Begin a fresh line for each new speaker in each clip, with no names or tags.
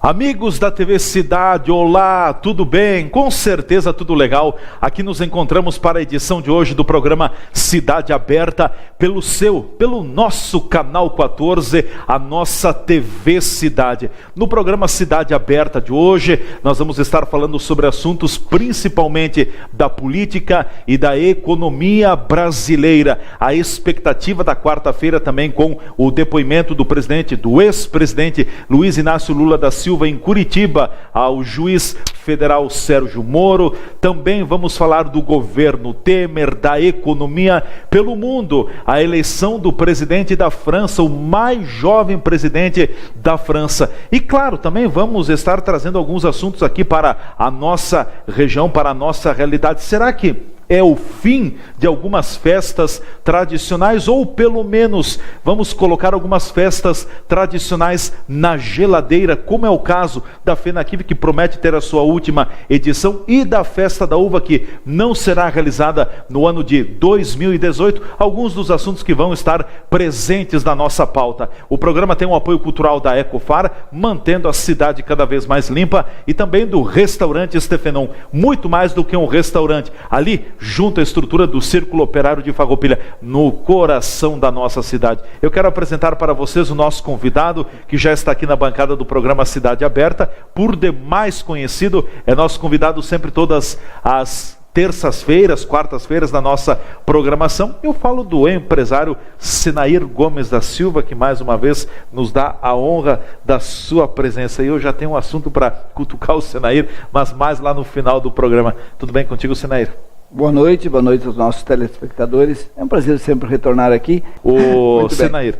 Amigos da TV Cidade, olá, tudo bem? Com certeza tudo legal. Aqui nos encontramos para a edição de hoje do programa Cidade Aberta pelo nosso canal 14, a nossa TV Cidade. No programa Cidade Aberta de hoje, nós vamos estar falando sobre assuntos principalmente da política e da economia brasileira. A expectativa da quarta-feira também com o depoimento do ex-presidente Luiz Inácio Lula da Silva em Curitiba, ao juiz federal Sérgio Moro. Também vamos falar do governo Temer, da economia pelo mundo, a eleição do presidente da França, o mais jovem presidente da França. E claro, também vamos estar trazendo alguns assuntos aqui para a nossa região, para a nossa realidade. Será que é o fim de algumas festas tradicionais, ou pelo menos vamos colocar algumas festas tradicionais na geladeira, como é o caso da FENAQUIV, que promete ter a sua última edição, e da Festa da Uva, que não será realizada no ano de 2018, alguns dos assuntos que vão estar presentes na nossa pauta. O programa tem um apoio cultural da Ecofar, mantendo a cidade cada vez mais limpa, e também do restaurante Stefenon, muito mais do que um restaurante, ali junto à estrutura do Círculo Operário de Farroupilha, no coração da nossa cidade. Eu quero apresentar para vocês o nosso convidado, que já está aqui na bancada do programa Cidade Aberta, por demais conhecido, é nosso convidado sempre todas as terças-feiras, quartas-feiras da nossa programação. Eu falo do empresário Senair Gomes da Silva, que mais uma vez nos dá a honra da sua presença. E eu já tenho um assunto para cutucar o Senair, mas mais lá no final do programa. Tudo bem contigo, Senair?
Boa noite aos nossos telespectadores. É um prazer sempre retornar aqui.
Ô, Senair,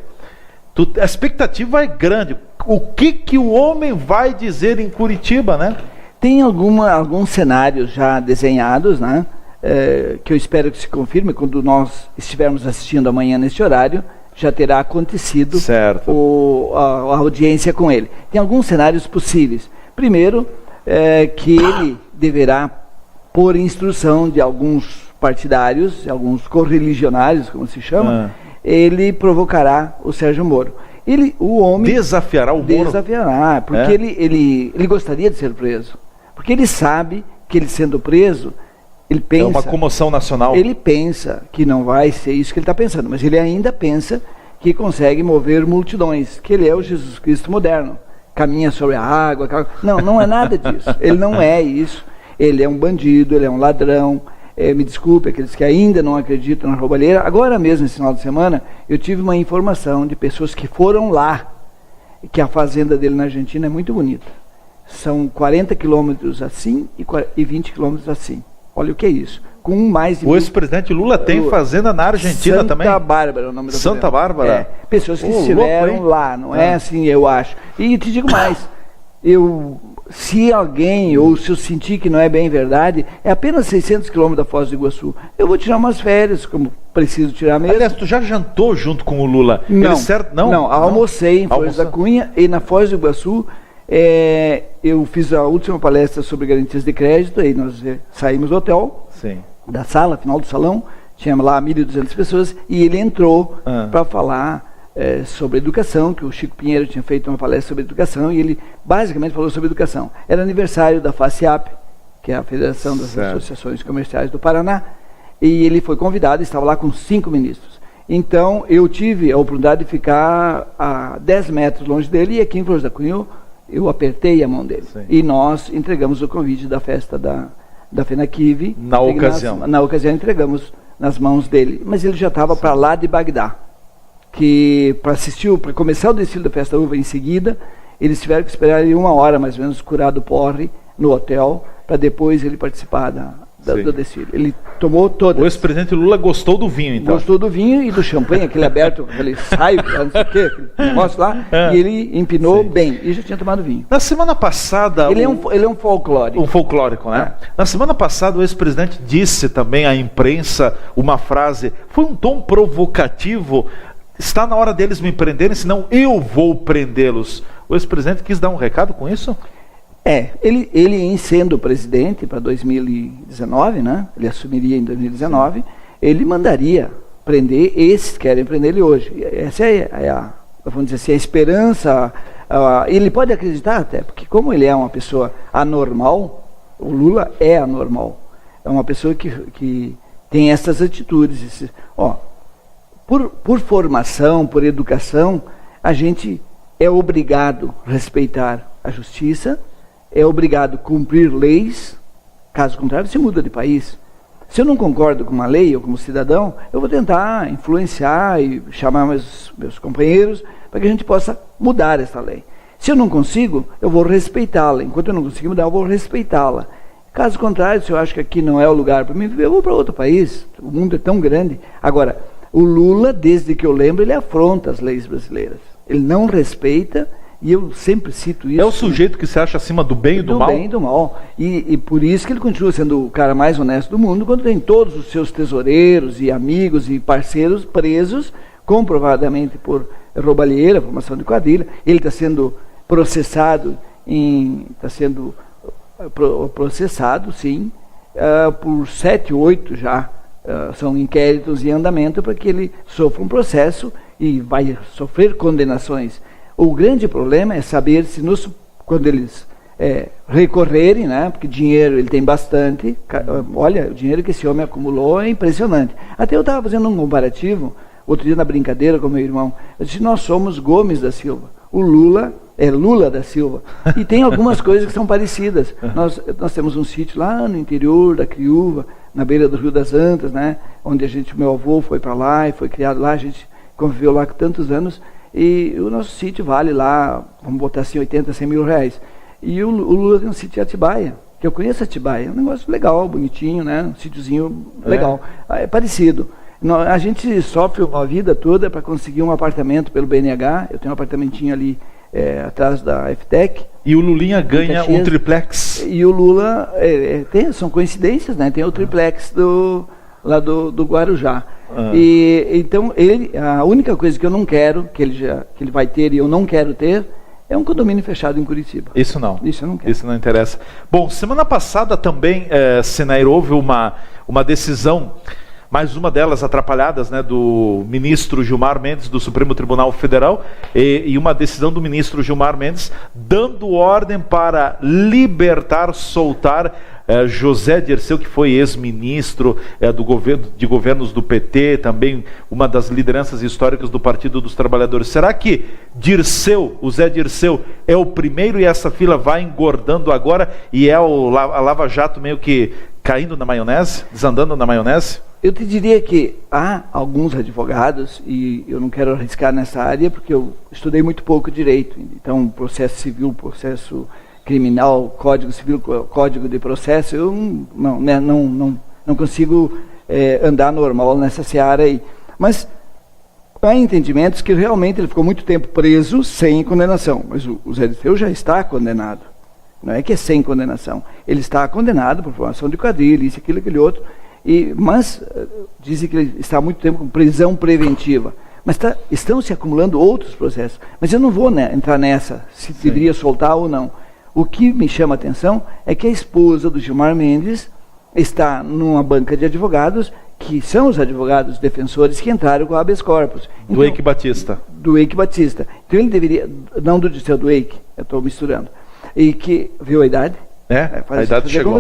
a expectativa é grande. O que o homem vai dizer em Curitiba, né?
Tem alguns cenários já desenhados, né? Que eu espero que se confirme quando nós estivermos assistindo amanhã neste horário. Já terá acontecido a audiência com ele. Tem alguns cenários possíveis. Primeiro, que ele deverá, por instrução de alguns partidários, alguns correligionários, como se chama, ele provocará o Sérgio Moro. O homem
desafiará o Moro?
Desafiará, porque ele gostaria de ser preso. Porque ele sabe que ele sendo preso, ele pensa... É
uma comoção nacional.
Ele pensa que não vai ser isso que ele está pensando, mas ele ainda pensa que consegue mover multidões, que ele é o Jesus Cristo moderno. Caminha sobre a água... Não é nada disso. Ele não é isso. Ele é um bandido, ele é um ladrão. Me desculpe, aqueles que ainda não acreditam na roubalheira. Agora mesmo, nesse final de semana, eu tive uma informação de pessoas que foram lá, que a fazenda dele na Argentina é muito bonita. São 40 quilômetros assim e 20 quilômetros assim. Olha o que é isso. Com mais de
o ex-presidente Lula tem fazenda na Argentina também?
Santa Bárbara é o nome da
Santa Bárbara?
Pessoas que estiveram lá, não é assim, eu acho. E te digo mais, se alguém, ou se eu sentir que não é bem verdade, é apenas 600 quilômetros da Foz do Iguaçu. Eu vou tirar umas férias, como preciso tirar mesmo.
Aliás, tu já jantou junto com o Lula?
Não, almocei em Flores da Cunha, e na Foz do Iguaçu, eu fiz a última palestra sobre garantias de crédito, aí nós saímos do hotel, da sala, final do salão, tinha lá 1.200 pessoas, e ele entrou para falar sobre educação, que o Chico Pinheiro tinha feito uma palestra sobre educação, e ele basicamente falou sobre educação. Era aniversário da FACEAP, que é a Federação das Associações Comerciais do Paraná, e ele foi convidado, estava lá com 5 ministros. Então, eu tive a oportunidade de ficar a 10 metros longe dele, e aqui em Flores da Cunha eu apertei a mão dele. E nós entregamos o convite da festa da FENAQUIV.
Na ocasião
entregamos nas mãos dele, mas ele já estava para lá de Bagdá, que para começar o desfile da Festa da Uva em seguida, eles tiveram que esperar ali 1 hora, mais ou menos, curar do porre no hotel, para depois ele participar do desfile. Ele tomou todas.
O ex-presidente Lula gostou do vinho, então?
Gostou do vinho e do champanhe, aquele aberto, aquele saio, não sei o quê, aquele negócio lá, e ele empinou bem, e já tinha tomado vinho.
Na semana passada...
Ele é um folclórico.
Um folclórico, né? Na semana passada, o ex-presidente disse também à imprensa uma frase, foi um tom provocativo: está na hora deles me prenderem, senão eu vou prendê-los. O ex-presidente quis dar um recado com isso?
Ele em sendo presidente para 2019, né? Ele assumiria em 2019, ele mandaria prender esses que querem prender ele hoje. Essa é a, vamos dizer assim, a esperança, Ele pode acreditar até, porque como ele é uma pessoa anormal, o Lula é anormal. É uma pessoa que tem essas atitudes. Por formação, por educação, a gente é obrigado a respeitar a justiça, é obrigado a cumprir leis, caso contrário, se muda de país. Se eu não concordo com uma lei ou como cidadão, eu vou tentar influenciar e chamar meus companheiros para que a gente possa mudar essa lei. Se eu não consigo, eu vou respeitá-la. Enquanto eu não conseguir mudar, eu vou respeitá-la. Caso contrário, se eu acho que aqui não é o lugar para mim viver, eu vou para outro país. O mundo é tão grande. Agora, o Lula, desde que eu lembro, ele afronta as leis brasileiras. Ele não respeita, e eu sempre cito isso.
É o sujeito que se acha acima do bem e do mal?
Do bem e do mal. E por isso que ele continua sendo o cara mais honesto do mundo, quando tem todos os seus tesoureiros e amigos e parceiros presos, comprovadamente por roubalheira, formação de quadrilha. Ele está sendo processado, sim, por 7, 8 já. São inquéritos em andamento para que ele sofra um processo e vai sofrer condenações. O grande problema é saber se quando eles recorrerem, né, porque dinheiro ele tem bastante, olha, o dinheiro que esse homem acumulou é impressionante. Até eu estava fazendo um comparativo, outro dia na brincadeira com meu irmão, eu disse, nós somos Gomes da Silva, o Lula é Lula da Silva, e tem algumas coisas que são parecidas. Nós temos um sítio lá no interior da Criúva, na beira do Rio das Antas, né, onde meu avô foi para lá e foi criado lá, a gente conviveu lá com tantos anos, e o nosso sítio vale lá, vamos botar assim, 80, 100 mil reais. E o Lula tem um sítio em Atibaia, que eu conheço Atibaia, é um negócio legal, bonitinho, né, um sítiozinho legal, é parecido. A gente sofre uma vida toda para conseguir um apartamento pelo BNH, eu tenho um apartamentinho ali atrás da FTEC.
E o Lulinha ganha um triplex.
E o Lula, são coincidências, né? Tem o triplex lá do Guarujá. Então, a única coisa que eu não quero, que ele vai ter e eu não quero ter, é um condomínio fechado em Curitiba.
Isso não.
Isso eu não quero.
Isso não interessa. Bom, semana passada também, Senair, houve uma decisão, mais uma delas atrapalhadas, né, do ministro Gilmar Mendes, do Supremo Tribunal Federal, e uma decisão do ministro Gilmar Mendes dando ordem para libertar, soltar José Dirceu, que foi ex-ministro de governos do PT, também uma das lideranças históricas do Partido dos Trabalhadores. Será que o Zé Dirceu é o primeiro e essa fila vai engordando agora e a Lava Jato meio que caindo na maionese, desandando na maionese?
Eu te diria que há alguns advogados, e eu não quero arriscar nessa área porque eu estudei muito pouco direito, então processo civil, processo criminal, código civil, código de processo, eu não consigo andar normal nessa seara aí. Mas há entendimentos que realmente ele ficou muito tempo preso sem condenação, mas o Zé Dirceu já está condenado. Não é que é sem condenação, ele está condenado por formação de quadrilha, isso, aquilo, aquele outro, mas dizem que ele está há muito tempo com prisão preventiva. Mas estão se acumulando outros processos. Mas eu não vou entrar nessa, se deveria soltar ou não. O que me chama a atenção é que a esposa do Gilmar Mendes está numa banca de advogados, que são os advogados defensores que entraram com o habeas corpus.
Do Eike Batista.
Do Eike Batista. Então ele deveria, não do Dirceu, do Eike, eu estou misturando. E que, viu a idade?
A idade chegou.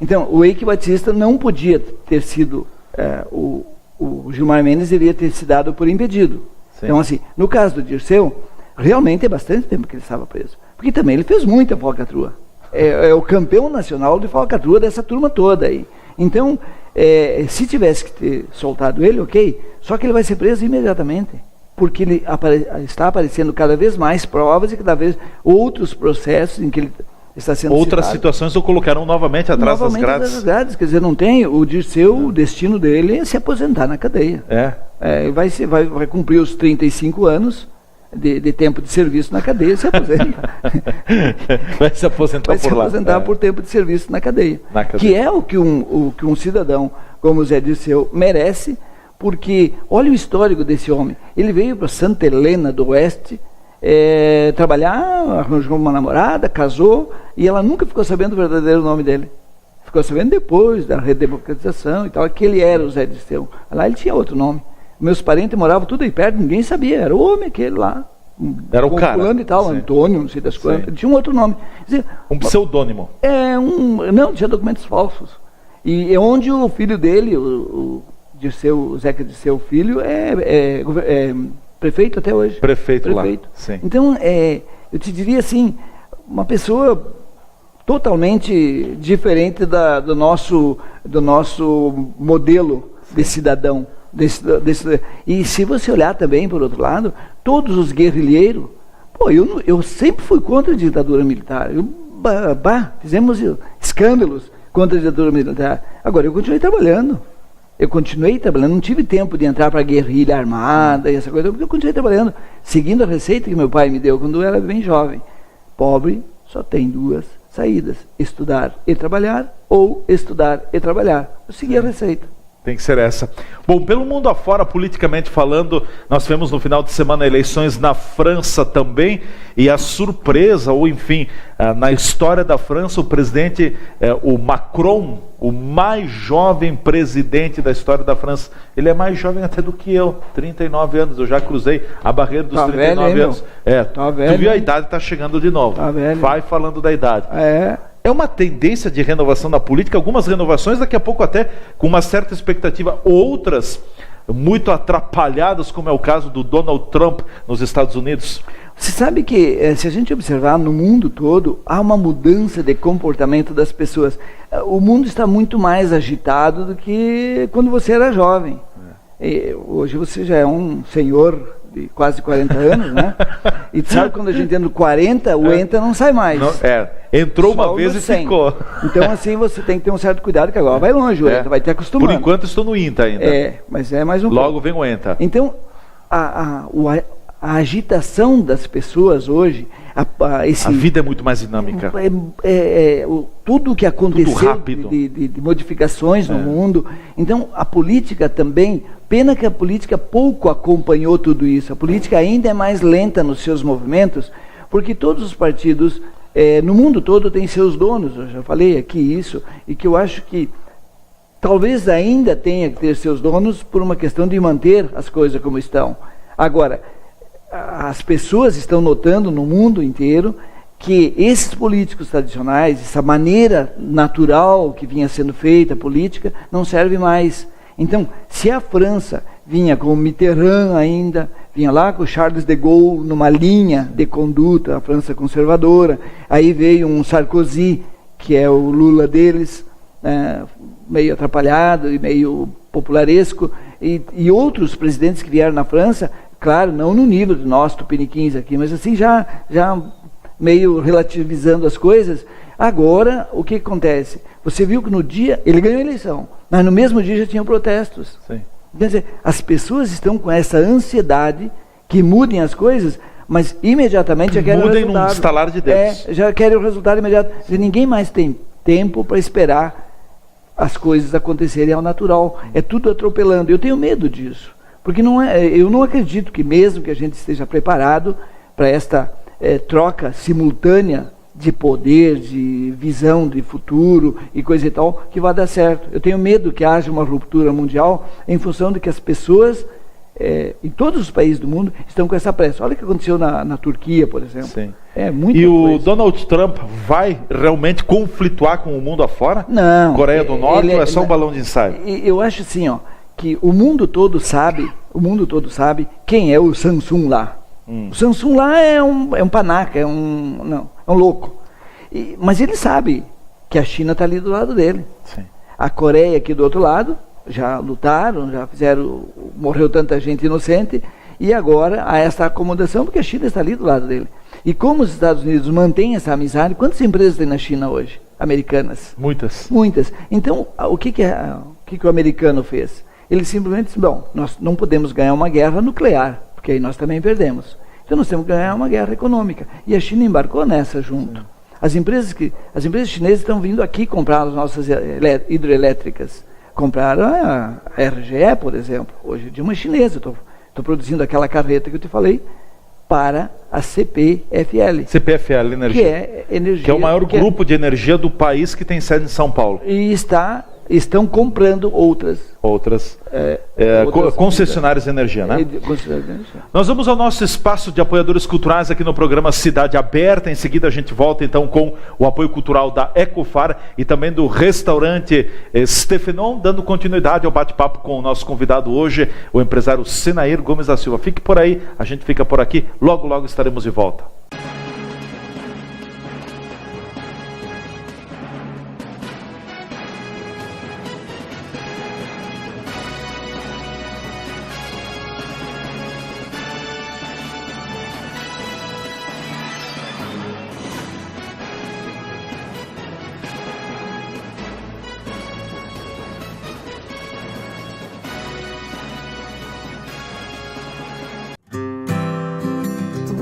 Então, o Eike Batista não podia ter sido, o Gilmar Mendes deveria ter se dado por impedido. Sim. Então, assim, no caso do Dirceu, realmente é bastante tempo que ele estava preso. Porque também ele fez muita falcatrua. É o campeão nacional de falcatrua dessa turma toda aí. Então, se tivesse que ter soltado ele, ok, só que ele vai ser preso imediatamente. Porque ele está aparecendo cada vez mais provas e cada vez outros processos em que ele está sendo
outras
citado.
Situações o colocaram novamente atrás das grades.
Quer dizer, não tem, o Dirceu, o destino dele é se aposentar na cadeia. Vai cumprir os 35 anos de tempo de serviço na cadeia e se aposenta.
Vai se aposentar
vai por lá. Vai se aposentar por tempo de serviço na cadeia. Que é o que um cidadão como o Zé Dirceu merece, porque olha o histórico desse homem. Ele veio para Santa Helena do Oeste trabalhar, arranjou uma namorada, casou, e ela nunca ficou sabendo o verdadeiro nome dele. Ficou sabendo depois da redemocratização e tal, que ele era o Zé Dirceu. Lá ele tinha outro nome. Meus parentes moravam tudo aí perto, ninguém sabia, era o homem aquele lá.
Era o cara.
Fulano e tal, Antônio, não sei das quantas. Tinha um outro nome. Dizer,
um pseudônimo.
Não, tinha documentos falsos. E onde o filho dele, o Zeca Dirceu Filho, é prefeito até hoje.
Prefeito lá. Sim.
Então, eu te diria assim, uma pessoa totalmente diferente do nosso modelo de cidadão. E se você olhar também, por outro lado, todos os guerrilheiros, eu sempre fui contra a ditadura militar. Fizemos escândalos contra a ditadura militar. Agora, eu continuei trabalhando, não tive tempo de entrar para a guerrilha armada e essa coisa, eu continuei trabalhando, seguindo a receita que meu pai me deu quando eu era bem jovem. Pobre só tem duas saídas: estudar e trabalhar, ou estudar e trabalhar. Eu segui a receita.
Tem que ser essa. Bom, pelo mundo afora, politicamente falando, nós tivemos no final de semana eleições na França também, e a surpresa, ou enfim, na história da França, o presidente, o Macron, o mais jovem presidente da história da França, ele é mais jovem até do que eu, 39 anos, eu já cruzei a barreira dos 39 anos. Tu viu, a idade está chegando de novo. Vai falando da idade. É uma tendência de renovação da política, algumas renovações, daqui a pouco até com uma certa expectativa, outras muito atrapalhadas, como é o caso do Donald Trump nos Estados Unidos.
Você sabe que, se a gente observar no mundo todo, há uma mudança de comportamento das pessoas. O mundo está muito mais agitado do que quando você era jovem. Hoje você já é um senhor de quase 40 anos, né? E sabe, quando a gente entra no 40, o ENTA não sai mais.
Entrou
só
uma vez e 100. Ficou.
Então, assim, você tem que ter um certo cuidado, que agora vai longe o ENTA, vai ter acostumado.
Por enquanto estou no INTA ainda.
Mas é mais um
Logo pouco. Vem o ENTA.
Então, a agitação das pessoas hoje...
A vida é muito mais dinâmica.
Tudo o que aconteceu
tudo rápido.
De modificações no mundo. Então, a política também, pena que a política pouco acompanhou tudo isso. A política ainda é mais lenta nos seus movimentos, porque todos os partidos no mundo todo têm seus donos. Eu já falei aqui isso, e que eu acho que talvez ainda tenha que ter seus donos por uma questão de manter as coisas como estão. Agora, as pessoas estão notando no mundo inteiro que esses políticos tradicionais, essa maneira natural que vinha sendo feita, política, não serve mais. Então, se a França vinha com o Mitterrand ainda, vinha lá com o Charles de Gaulle numa linha de conduta, a França conservadora, aí veio um Sarkozy, que é o Lula deles, meio atrapalhado e meio popularesco, e outros presidentes que vieram na França, claro, não no nível do nosso tupiniquins aqui, mas assim, já meio relativizando as coisas. Agora, o que acontece? Você viu que no dia, ele ganhou a eleição, mas no mesmo dia já tinham protestos.
Sim.
Quer dizer, as pessoas estão com essa ansiedade que mudem as coisas, mas imediatamente já querem o resultado.
Mudem num estalar de dedos.
Já querem o resultado imediato. Quer dizer, ninguém mais tem tempo para esperar as coisas acontecerem ao natural. É tudo atropelando. Eu tenho medo disso. Porque eu não acredito que, mesmo que a gente esteja preparado para esta troca simultânea de poder, de visão de futuro e coisa e tal, que vai dar certo. Eu tenho medo que haja uma ruptura mundial em função de que as pessoas, em todos os países do mundo, estão com essa pressa. Olha o que aconteceu na Turquia, por exemplo.
Sim.
Muita coisa.
O Donald Trump vai realmente conflituar com o mundo afora?
Não.
Coreia do Norte ou é só um balão de ensaio?
Eu acho assim, que o mundo todo sabe quem é o Samsung lá. O Samsung lá é um panaca, é um louco. Mas ele sabe que a China está ali do lado dele.
Sim.
A Coreia aqui do outro lado, já lutaram, já fizeram, morreu tanta gente inocente, e agora há essa acomodação, porque a China está ali do lado dele. E como os Estados Unidos mantêm essa amizade, quantas empresas tem na China hoje? Americanas?
Muitas.
Então, o que o americano fez? Ele simplesmente disse, nós não podemos ganhar uma guerra nuclear, porque aí nós também perdemos. Então nós temos que ganhar uma guerra econômica. E a China embarcou nessa junto. As empresas chinesas estão vindo aqui comprar as nossas hidrelétricas. Compraram a RGE, por exemplo, hoje de uma chinesa. Estou produzindo aquela carreta que eu te falei para a CPFL.
CPFL Energia.
Que é energia.
Que é o maior grupo de energia do país, que tem sede em São Paulo.
E está estão comprando outras
concessionárias de energia, né? Nós vamos ao nosso espaço de apoiadores culturais aqui no programa Cidade Aberta. Em seguida a gente volta então com o apoio cultural da Ecofar e também do restaurante Stefenon, dando continuidade ao bate-papo com o nosso convidado hoje, o empresário Senair Gomes da Silva. Fique por aí, a gente fica por aqui, logo logo estaremos de volta.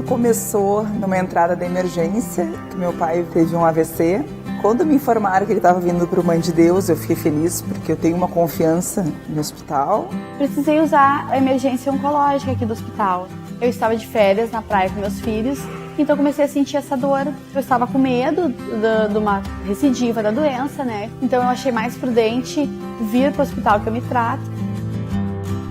Começou numa entrada da emergência, que meu pai teve um AVC. Quando me informaram que ele estava vindo para o Mãe de Deus, eu fiquei feliz, porque eu tenho uma confiança no hospital.
Precisei usar a emergência oncológica aqui do hospital. Eu estava de férias na praia com meus filhos, então comecei a sentir essa dor. Eu estava com medo de uma recidiva da doença, né? Então eu achei mais prudente vir para o hospital que eu me trato.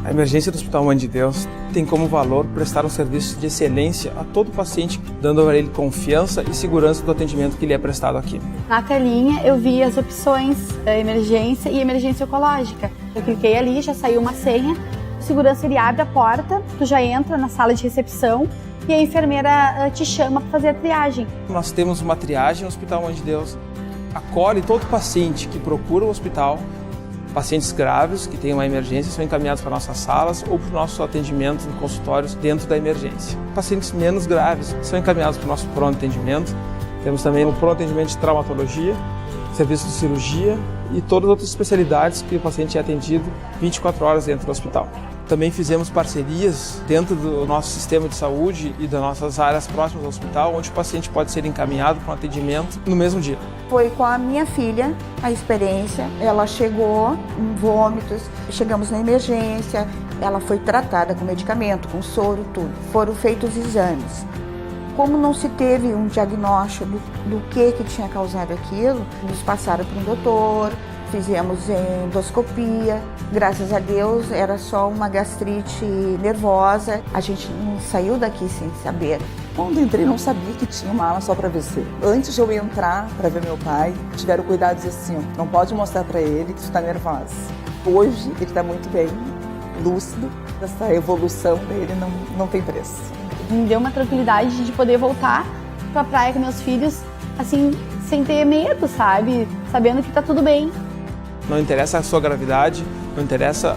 A emergência do Hospital Mãe de Deus tem como valor prestar um serviço de excelência a todo paciente, dando a ele confiança e segurança do atendimento que lhe é prestado aqui.
Na telinha eu vi as opções emergência e emergência oncológica. Eu cliquei ali, já saiu uma senha, o segurança ele abre a porta, tu já entra na sala de recepção e a enfermeira te chama para fazer a triagem.
Nós temos uma triagem no Hospital Mãe de Deus, acolhe todo paciente que procura o hospital. Pacientes graves que têm uma emergência são encaminhados para nossas salas ou para o nosso atendimento em consultórios dentro da emergência. Pacientes menos graves são encaminhados para o nosso pronto atendimento. Temos também o pronto atendimento de traumatologia, serviço de cirurgia e todas as outras especialidades que o paciente é atendido 24 horas dentro do hospital. Também fizemos parcerias dentro do nosso sistema de saúde e das nossas áreas próximas ao hospital, onde o paciente pode ser encaminhado para um atendimento no mesmo dia.
Foi com a minha filha a experiência, ela chegou em vômitos, chegamos na emergência, ela foi tratada com medicamento, com soro, tudo. Foram feitos exames. Como não se teve um diagnóstico do que tinha causado aquilo, nos passaram para um doutor, fizemos endoscopia, graças a Deus era só uma gastrite nervosa, a gente não saiu daqui sem saber.
Quando entrei não sabia que tinha uma ala só para AVC. Antes de eu entrar para ver meu pai, tiveram cuidado de dizer assim, ó, não pode mostrar para ele que tu está nervosa. Hoje ele está muito bem, lúcido, essa evolução dele não tem preço.
Me deu uma tranquilidade de poder voltar para a praia com meus filhos, assim, sem ter medo, sabe? Sabendo que está tudo bem.
Não interessa a sua gravidade, não interessa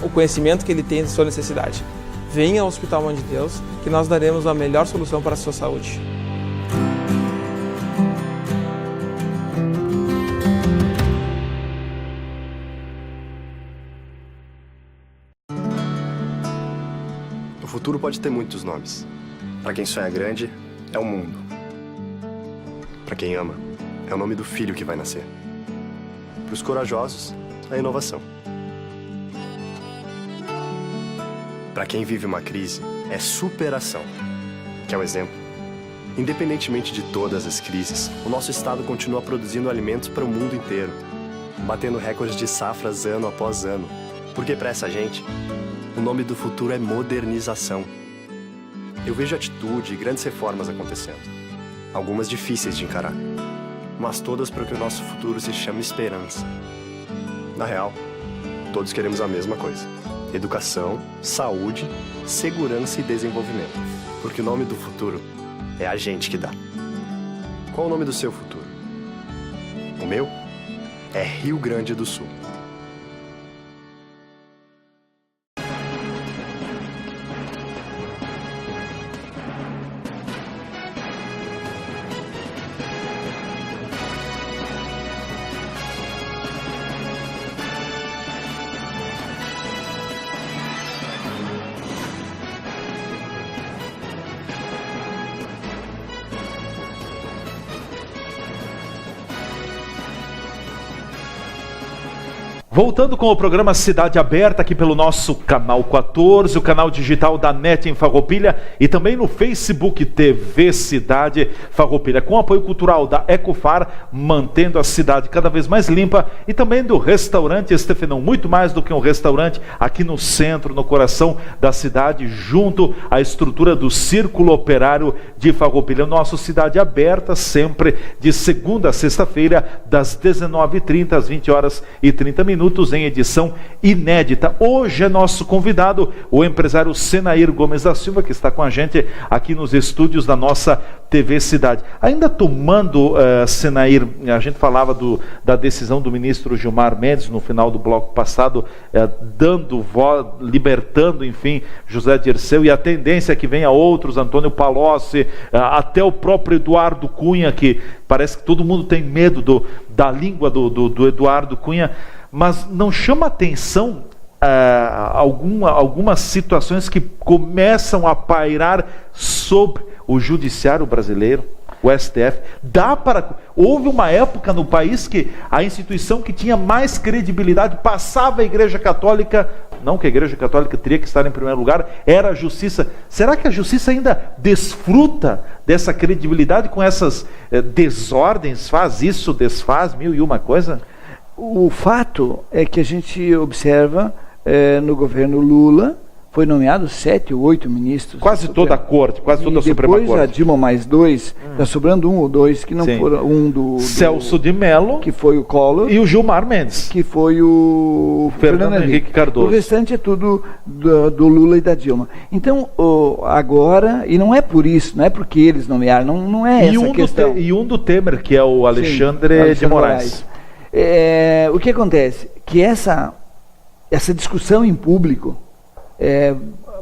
o conhecimento que ele tem de sua necessidade. Venha ao Hospital Mãe de Deus, que nós daremos a melhor solução para a sua saúde.
O futuro pode ter muitos nomes. Para quem sonha grande, é o mundo. Para quem ama, é o nome do filho que vai nascer. Para os corajosos, a inovação. Para quem vive uma crise, é superação, que é o exemplo. Independentemente de todas as crises, o nosso estado continua produzindo alimentos para o mundo inteiro, batendo recordes de safras ano após ano, porque para essa gente, o nome do futuro é modernização. Eu vejo atitude e grandes reformas acontecendo, algumas difíceis de encarar, mas todas para que o nosso futuro se chame esperança. Na real, todos queremos a mesma coisa: educação, saúde, segurança e desenvolvimento. Porque o nome do futuro é a gente que dá. Qual o nome do seu futuro? O meu é Rio Grande do Sul.
Voltando com o programa Cidade Aberta, aqui pelo nosso canal 14, o canal digital da NET em Farroupilha e também no Facebook TV Cidade Farroupilha, com apoio cultural da Ecofar, mantendo a cidade cada vez mais limpa, e também do restaurante Estefanão, muito mais do que um restaurante, aqui no centro, no coração da cidade, junto à estrutura do Círculo Operário de Farroupilha. Nosso Cidade Aberta, sempre de segunda a sexta-feira, das 19h30 às 20h30, em edição inédita. Hoje é nosso convidado o empresário Senair Gomes da Silva, que está com a gente aqui nos estúdios da nossa TV Cidade. Ainda tomando, Senair, a gente falava da decisão do ministro Gilmar Mendes no final do bloco passado, dando voz, libertando, enfim, José Dirceu, e a tendência que vem a outros, Antônio Palocci, até o próprio Eduardo Cunha, que parece que todo mundo tem medo da língua do Eduardo Cunha. Mas não chama atenção algumas situações que começam a pairar sobre o judiciário brasileiro, o STF? Houve uma época no país que a instituição que tinha mais credibilidade passava a Igreja Católica, não que a Igreja Católica teria que estar em primeiro lugar, era a Justiça. Será que a Justiça ainda desfruta dessa credibilidade com essas desordens? Faz isso, desfaz, mil e uma coisa?
O fato é que a gente observa no governo Lula, foi nomeado 7 ou 8 ministros.
Quase toda a corte, quase toda a Suprema Corte.
Depois a Dilma mais 2, está sobrando 1 ou 2, que não foram, um do
Celso de Mello,
que foi o Collor,
e o Gilmar Mendes,
que foi o
Fernando Henrique Cardoso.
O restante é tudo do Lula e da Dilma. Então, agora, e não é por isso, não é porque eles nomearam, não é essa questão.
E um do Temer, que é o Alexandre de Moraes.
O que acontece? Que essa discussão em público,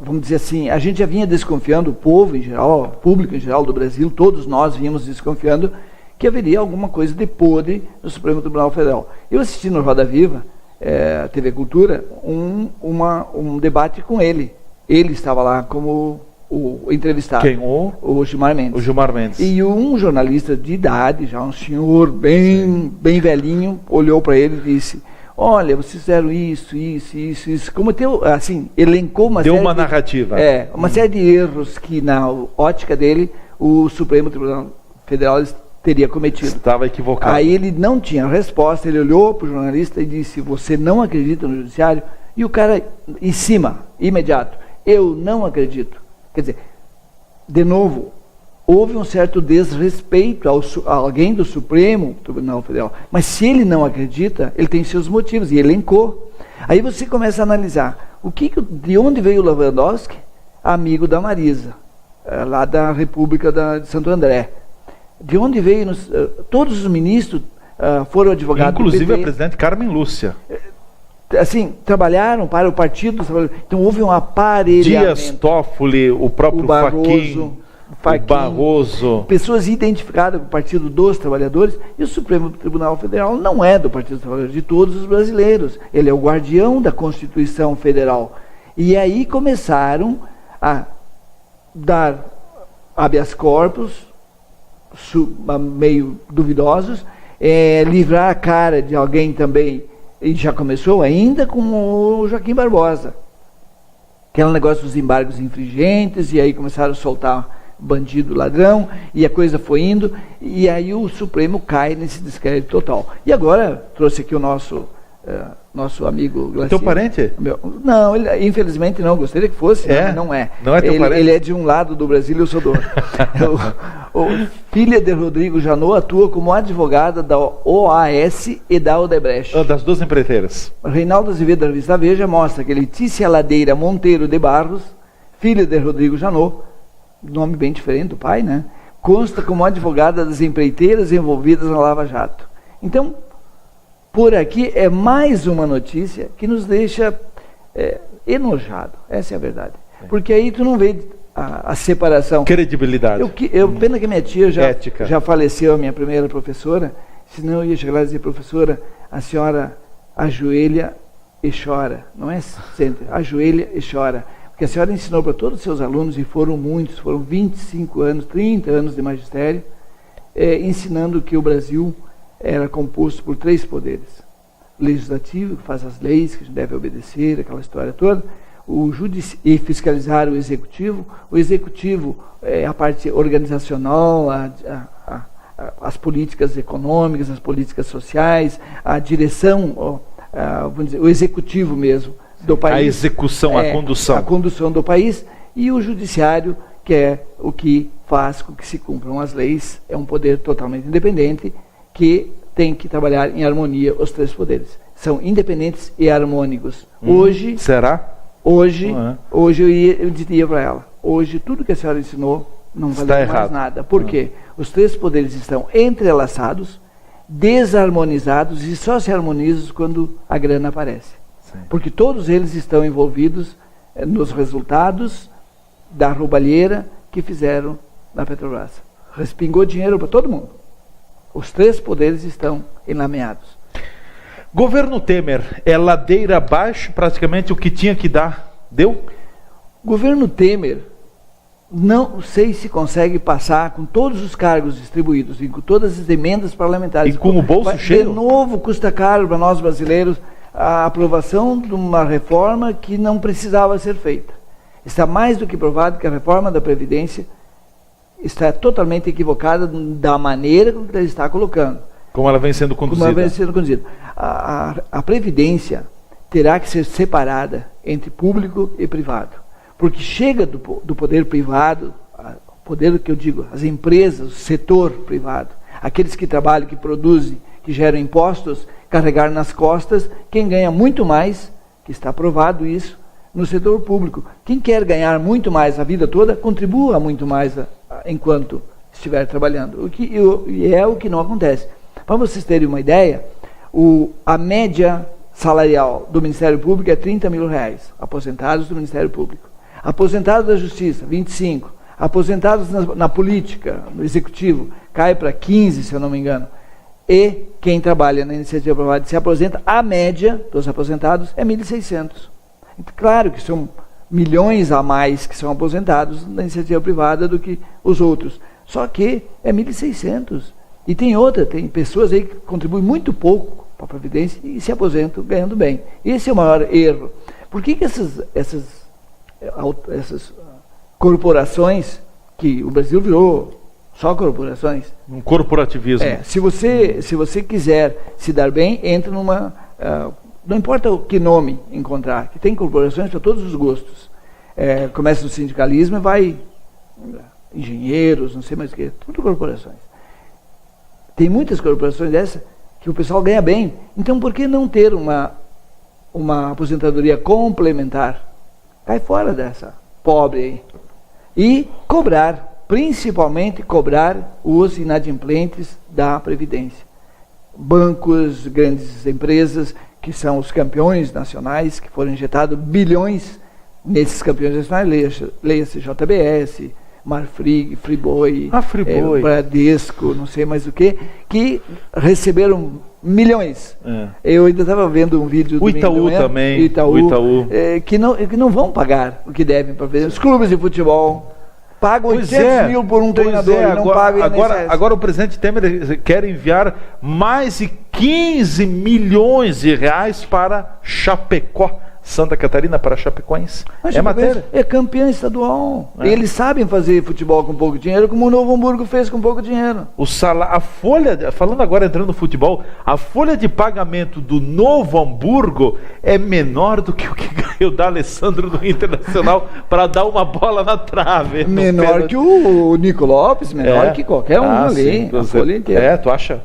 vamos dizer assim, a gente já vinha desconfiando, o povo em geral, o público em geral do Brasil, todos nós vínhamos desconfiando que haveria alguma coisa de podre no Supremo Tribunal Federal. Eu assisti no Roda Viva, TV Cultura, um debate com ele. Ele estava lá como o entrevistado.
Quem?
O Gilmar Mendes.
O Gilmar Mendes.
E um jornalista de idade, já um senhor bem velhinho, olhou para ele e disse: olha, vocês fizeram isso. Como assim, elencou uma série.
Deu uma narrativa.
Uma série de erros que, na ótica dele, o Supremo Tribunal Federal teria cometido.
Estava equivocado.
Aí ele não tinha resposta, ele olhou para o jornalista e disse: você não acredita no judiciário? E o cara, em cima, imediato: eu não acredito. Quer dizer, de novo, houve um certo desrespeito a alguém do Supremo Tribunal Federal. Mas se ele não acredita, ele tem seus motivos, e elencou. Aí você começa a analisar de onde veio o Lewandowski, amigo da Marisa, lá da República de Santo André. De onde veio todos os ministros foram advogados.
Inclusive a presidente Carmen Lúcia.
Assim, trabalharam para o partido, então houve um aparelhamento.
Dias Toffoli, o próprio Fachin, o Barroso.
Pessoas identificadas com o Partido dos Trabalhadores, e o Supremo Tribunal Federal não é do Partido dos Trabalhadores, de todos os brasileiros. Ele é o guardião da Constituição Federal. E aí começaram a dar habeas corpus, meio duvidosos, livrar a cara de alguém também. E já começou ainda com o Joaquim Barbosa. Aquele negócio dos embargos infringentes, e aí começaram a soltar bandido, ladrão, e a coisa foi indo, e aí o Supremo cai nesse descrédito total. E agora, trouxe aqui o nosso amigo Glacier.
Teu parente?
Não, ele, infelizmente não, gostaria que fosse, mas não é.
Não é teu parente?
Ele é de um lado do Brasil e eu sou do outro. Filha de Rodrigo Janot atua como advogada da OAS e da Odebrecht.
Das duas empreiteiras.
Reinaldo Azevedo, da revista Veja, mostra que Letícia Ladeira Monteiro de Barros, filha de Rodrigo Janot, nome bem diferente do pai, né? Consta como advogada das empreiteiras envolvidas na Lava Jato. Então, por aqui é mais uma notícia que nos deixa enojado. Essa é a verdade. Porque aí tu não vê a separação.
Credibilidade.
Pena que minha tia já faleceu, a minha primeira professora, senão eu ia chegar lá e dizer: professora, a senhora ajoelha e chora. Não é sempre, ajoelha e chora. Porque a senhora ensinou para todos os seus alunos, e foram muitos, foram 25 anos, 30 anos de magistério, ensinando que o Brasil era composto por 3 poderes: legislativo, que faz as leis que a gente deve obedecer, aquela história toda, e fiscalizar o executivo. O executivo é a parte organizacional, as políticas econômicas, as políticas sociais, a direção, vamos dizer, o executivo mesmo do país.
A execução, a condução.
A condução do país. E o judiciário, que é o que faz com que se cumpram as leis, é um poder totalmente independente, que tem que trabalhar em harmonia os três poderes. São independentes e harmônicos. Hoje...
Será?
Hoje eu diria para ela, hoje tudo que a senhora ensinou não vale mais nada. Por quê? Os três poderes estão entrelaçados, desarmonizados e só se harmonizam quando a grana aparece. Sim. Porque todos eles estão envolvidos nos resultados da roubalheira que fizeram na Petrobras. Respingou dinheiro para todo mundo. Os três poderes estão enlameados.
Governo Temer, é ladeira abaixo, praticamente o que tinha que dar, deu?
Governo Temer, não sei se consegue passar com todos os cargos distribuídos e com todas as emendas parlamentares.
E com o bolso cheio?
De novo, custa caro para nós brasileiros a aprovação de uma reforma que não precisava ser feita. Está mais do que provado que a reforma da Previdência está totalmente equivocada da maneira como ela está colocando.
Como ela vem sendo conduzida.
Como ela vem sendo conduzida. A Previdência terá que ser separada entre público e privado. Porque chega do poder privado, o poder que eu digo, as empresas, o setor privado, aqueles que trabalham, que produzem, que geram impostos, carregar nas costas quem ganha muito mais, que está provado isso, no setor público. Quem quer ganhar muito mais a vida toda, contribua muito mais enquanto estiver trabalhando. E é o que não acontece. Para vocês terem uma ideia, a média salarial do Ministério Público é 30 mil reais, aposentados do Ministério Público. Aposentados da Justiça, 25. Aposentados na política, no Executivo, cai para 15, se eu não me engano. E quem trabalha na iniciativa privada se aposenta, a média dos aposentados é 1.600. Claro que são milhões a mais que são aposentados na iniciativa privada do que os outros. Só que é 1.600. E tem pessoas aí que contribuem muito pouco para a Previdência e se aposentam ganhando bem. Esse é o maior erro. Por que essas corporações, que o Brasil virou só corporações?
Um corporativismo.
Se você quiser se dar bem, entra numa... não importa o que nome encontrar, que tem corporações para todos os gostos. Começa no sindicalismo e vai... engenheiros, não sei mais o que, tudo corporações. Tem muitas corporações dessas que o pessoal ganha bem. Então, por que não ter uma aposentadoria complementar? Cai fora dessa pobre aí. E cobrar, principalmente cobrar os inadimplentes da Previdência. Bancos, grandes empresas, que são os campeões nacionais, que foram injetados bilhões nesses campeões nacionais, leia-se JBS, Marfrig, Friboi, Bradesco, não sei mais o que receberam milhões. Eu ainda estava vendo um vídeo do
Itaú também,
Itaú. Que não vão pagar o que devem para fazer. Os clubes de futebol pagam 800 mil por um treinador e não pagam
agora o presidente Temer quer enviar mais de 15 milhões de reais para Chapecó, Santa Catarina, para Chapecoense.
É matéria? É campeão estadual. Eles sabem fazer futebol com pouco dinheiro, como o Novo Hamburgo fez com pouco dinheiro.
A folha, falando agora, entrando no futebol, a folha de pagamento do Novo Hamburgo é menor do que o que ganhou da Alessandro do Internacional para dar uma bola na trave.
Menor que o Nico Lopes, menor que qualquer um ali.
A folha inteira. Tu acha?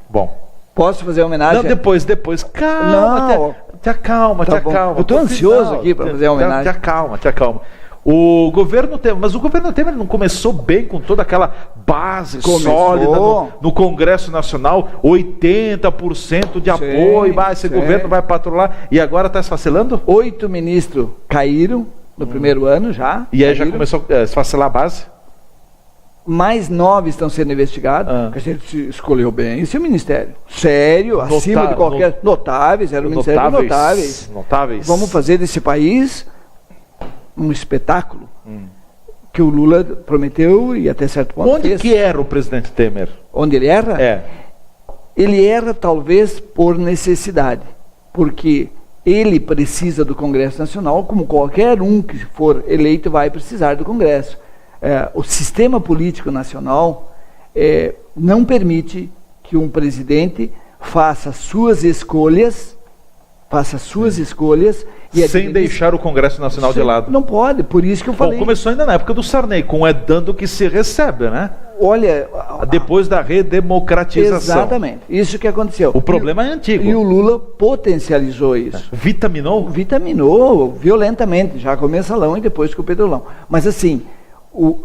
Bom.
Posso fazer homenagem?
Não, depois. Calma, te acalma.
Eu estou ansioso aqui para fazer a homenagem.
Te acalma. O governo Temer não começou bem com toda aquela base sólida no Congresso Nacional, 80% de apoio, esse governo vai patrulhar, e agora está esfacelando?
8 ministros caíram no primeiro ano já.
E aí já começou a esfacelar a base?
Mais 9 estão sendo investigados, que a gente escolheu bem esse ministério. Sério, acima de qualquer... Notáveis, era um ministério notáveis. Vamos fazer desse país um espetáculo que o Lula prometeu e até certo ponto
Onde que era o presidente Temer?
Onde ele era? ele erra talvez por necessidade, porque ele precisa do Congresso Nacional, como qualquer um que for eleito vai precisar do Congresso. O sistema político nacional não permite que um presidente faça suas escolhas e
sem deixar o Congresso Nacional de lado.
Não pode, por isso que eu falei.
Bom, começou ainda na época do Sarney, com é dando que se recebe, né?
Olha,
depois da redemocratização.
Exatamente, isso que aconteceu.
O problema é antigo.
E o Lula potencializou isso.
Vitaminou?
Vitaminou violentamente, já com o mensalão e depois com o petrolão. Mas assim,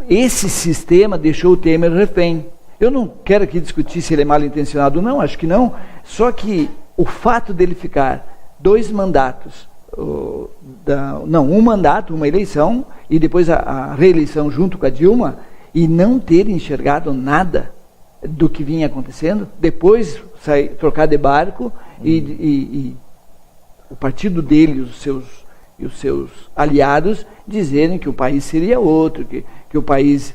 esse sistema deixou o Temer refém. Eu não quero aqui discutir se ele é mal intencionado ou não, acho que não. Só que o fato dele ficar 2 mandatos, um mandato, uma eleição, e depois a reeleição junto com a Dilma, e não ter enxergado nada do que vinha acontecendo, depois trocar de barco e o partido dele e os seus aliados dizerem que o país seria outro, que o país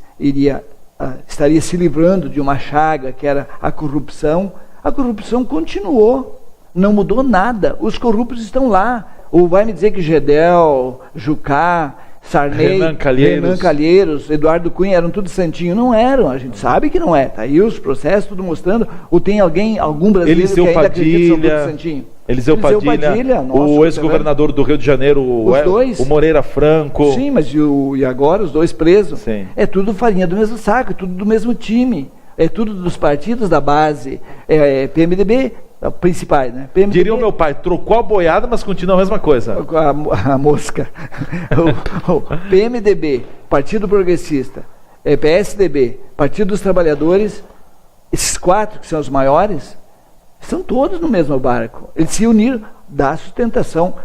estaria se livrando de uma chaga que era a corrupção. A corrupção continuou, não mudou nada, os corruptos estão lá. Ou vai me dizer que Gedel, Jucá, Sarney, Renan Calheiros, Eduardo Cunha eram tudo santinho? Não eram, a gente sabe que não é. Tá aí os processos tudo mostrando. Ou tem algum brasileiro
Eliseu
que ainda acredita que são
Padilha,
tudo santinho?
Eliseu Padilha, o ex-governador do Rio de Janeiro, o Moreira Franco.
Sim, mas e agora os 2 presos?
Sim.
É tudo farinha do mesmo saco, é tudo do mesmo time. É tudo dos partidos da base. PMDB, principais, né? PMDB,
diria o meu pai, trocou a boiada, mas continua a mesma coisa.
A mosca. o PMDB, Partido Progressista, PSDB, Partido dos Trabalhadores, esses 4 que são os maiores, estão todos no mesmo barco. Eles se uniram, dá sustentação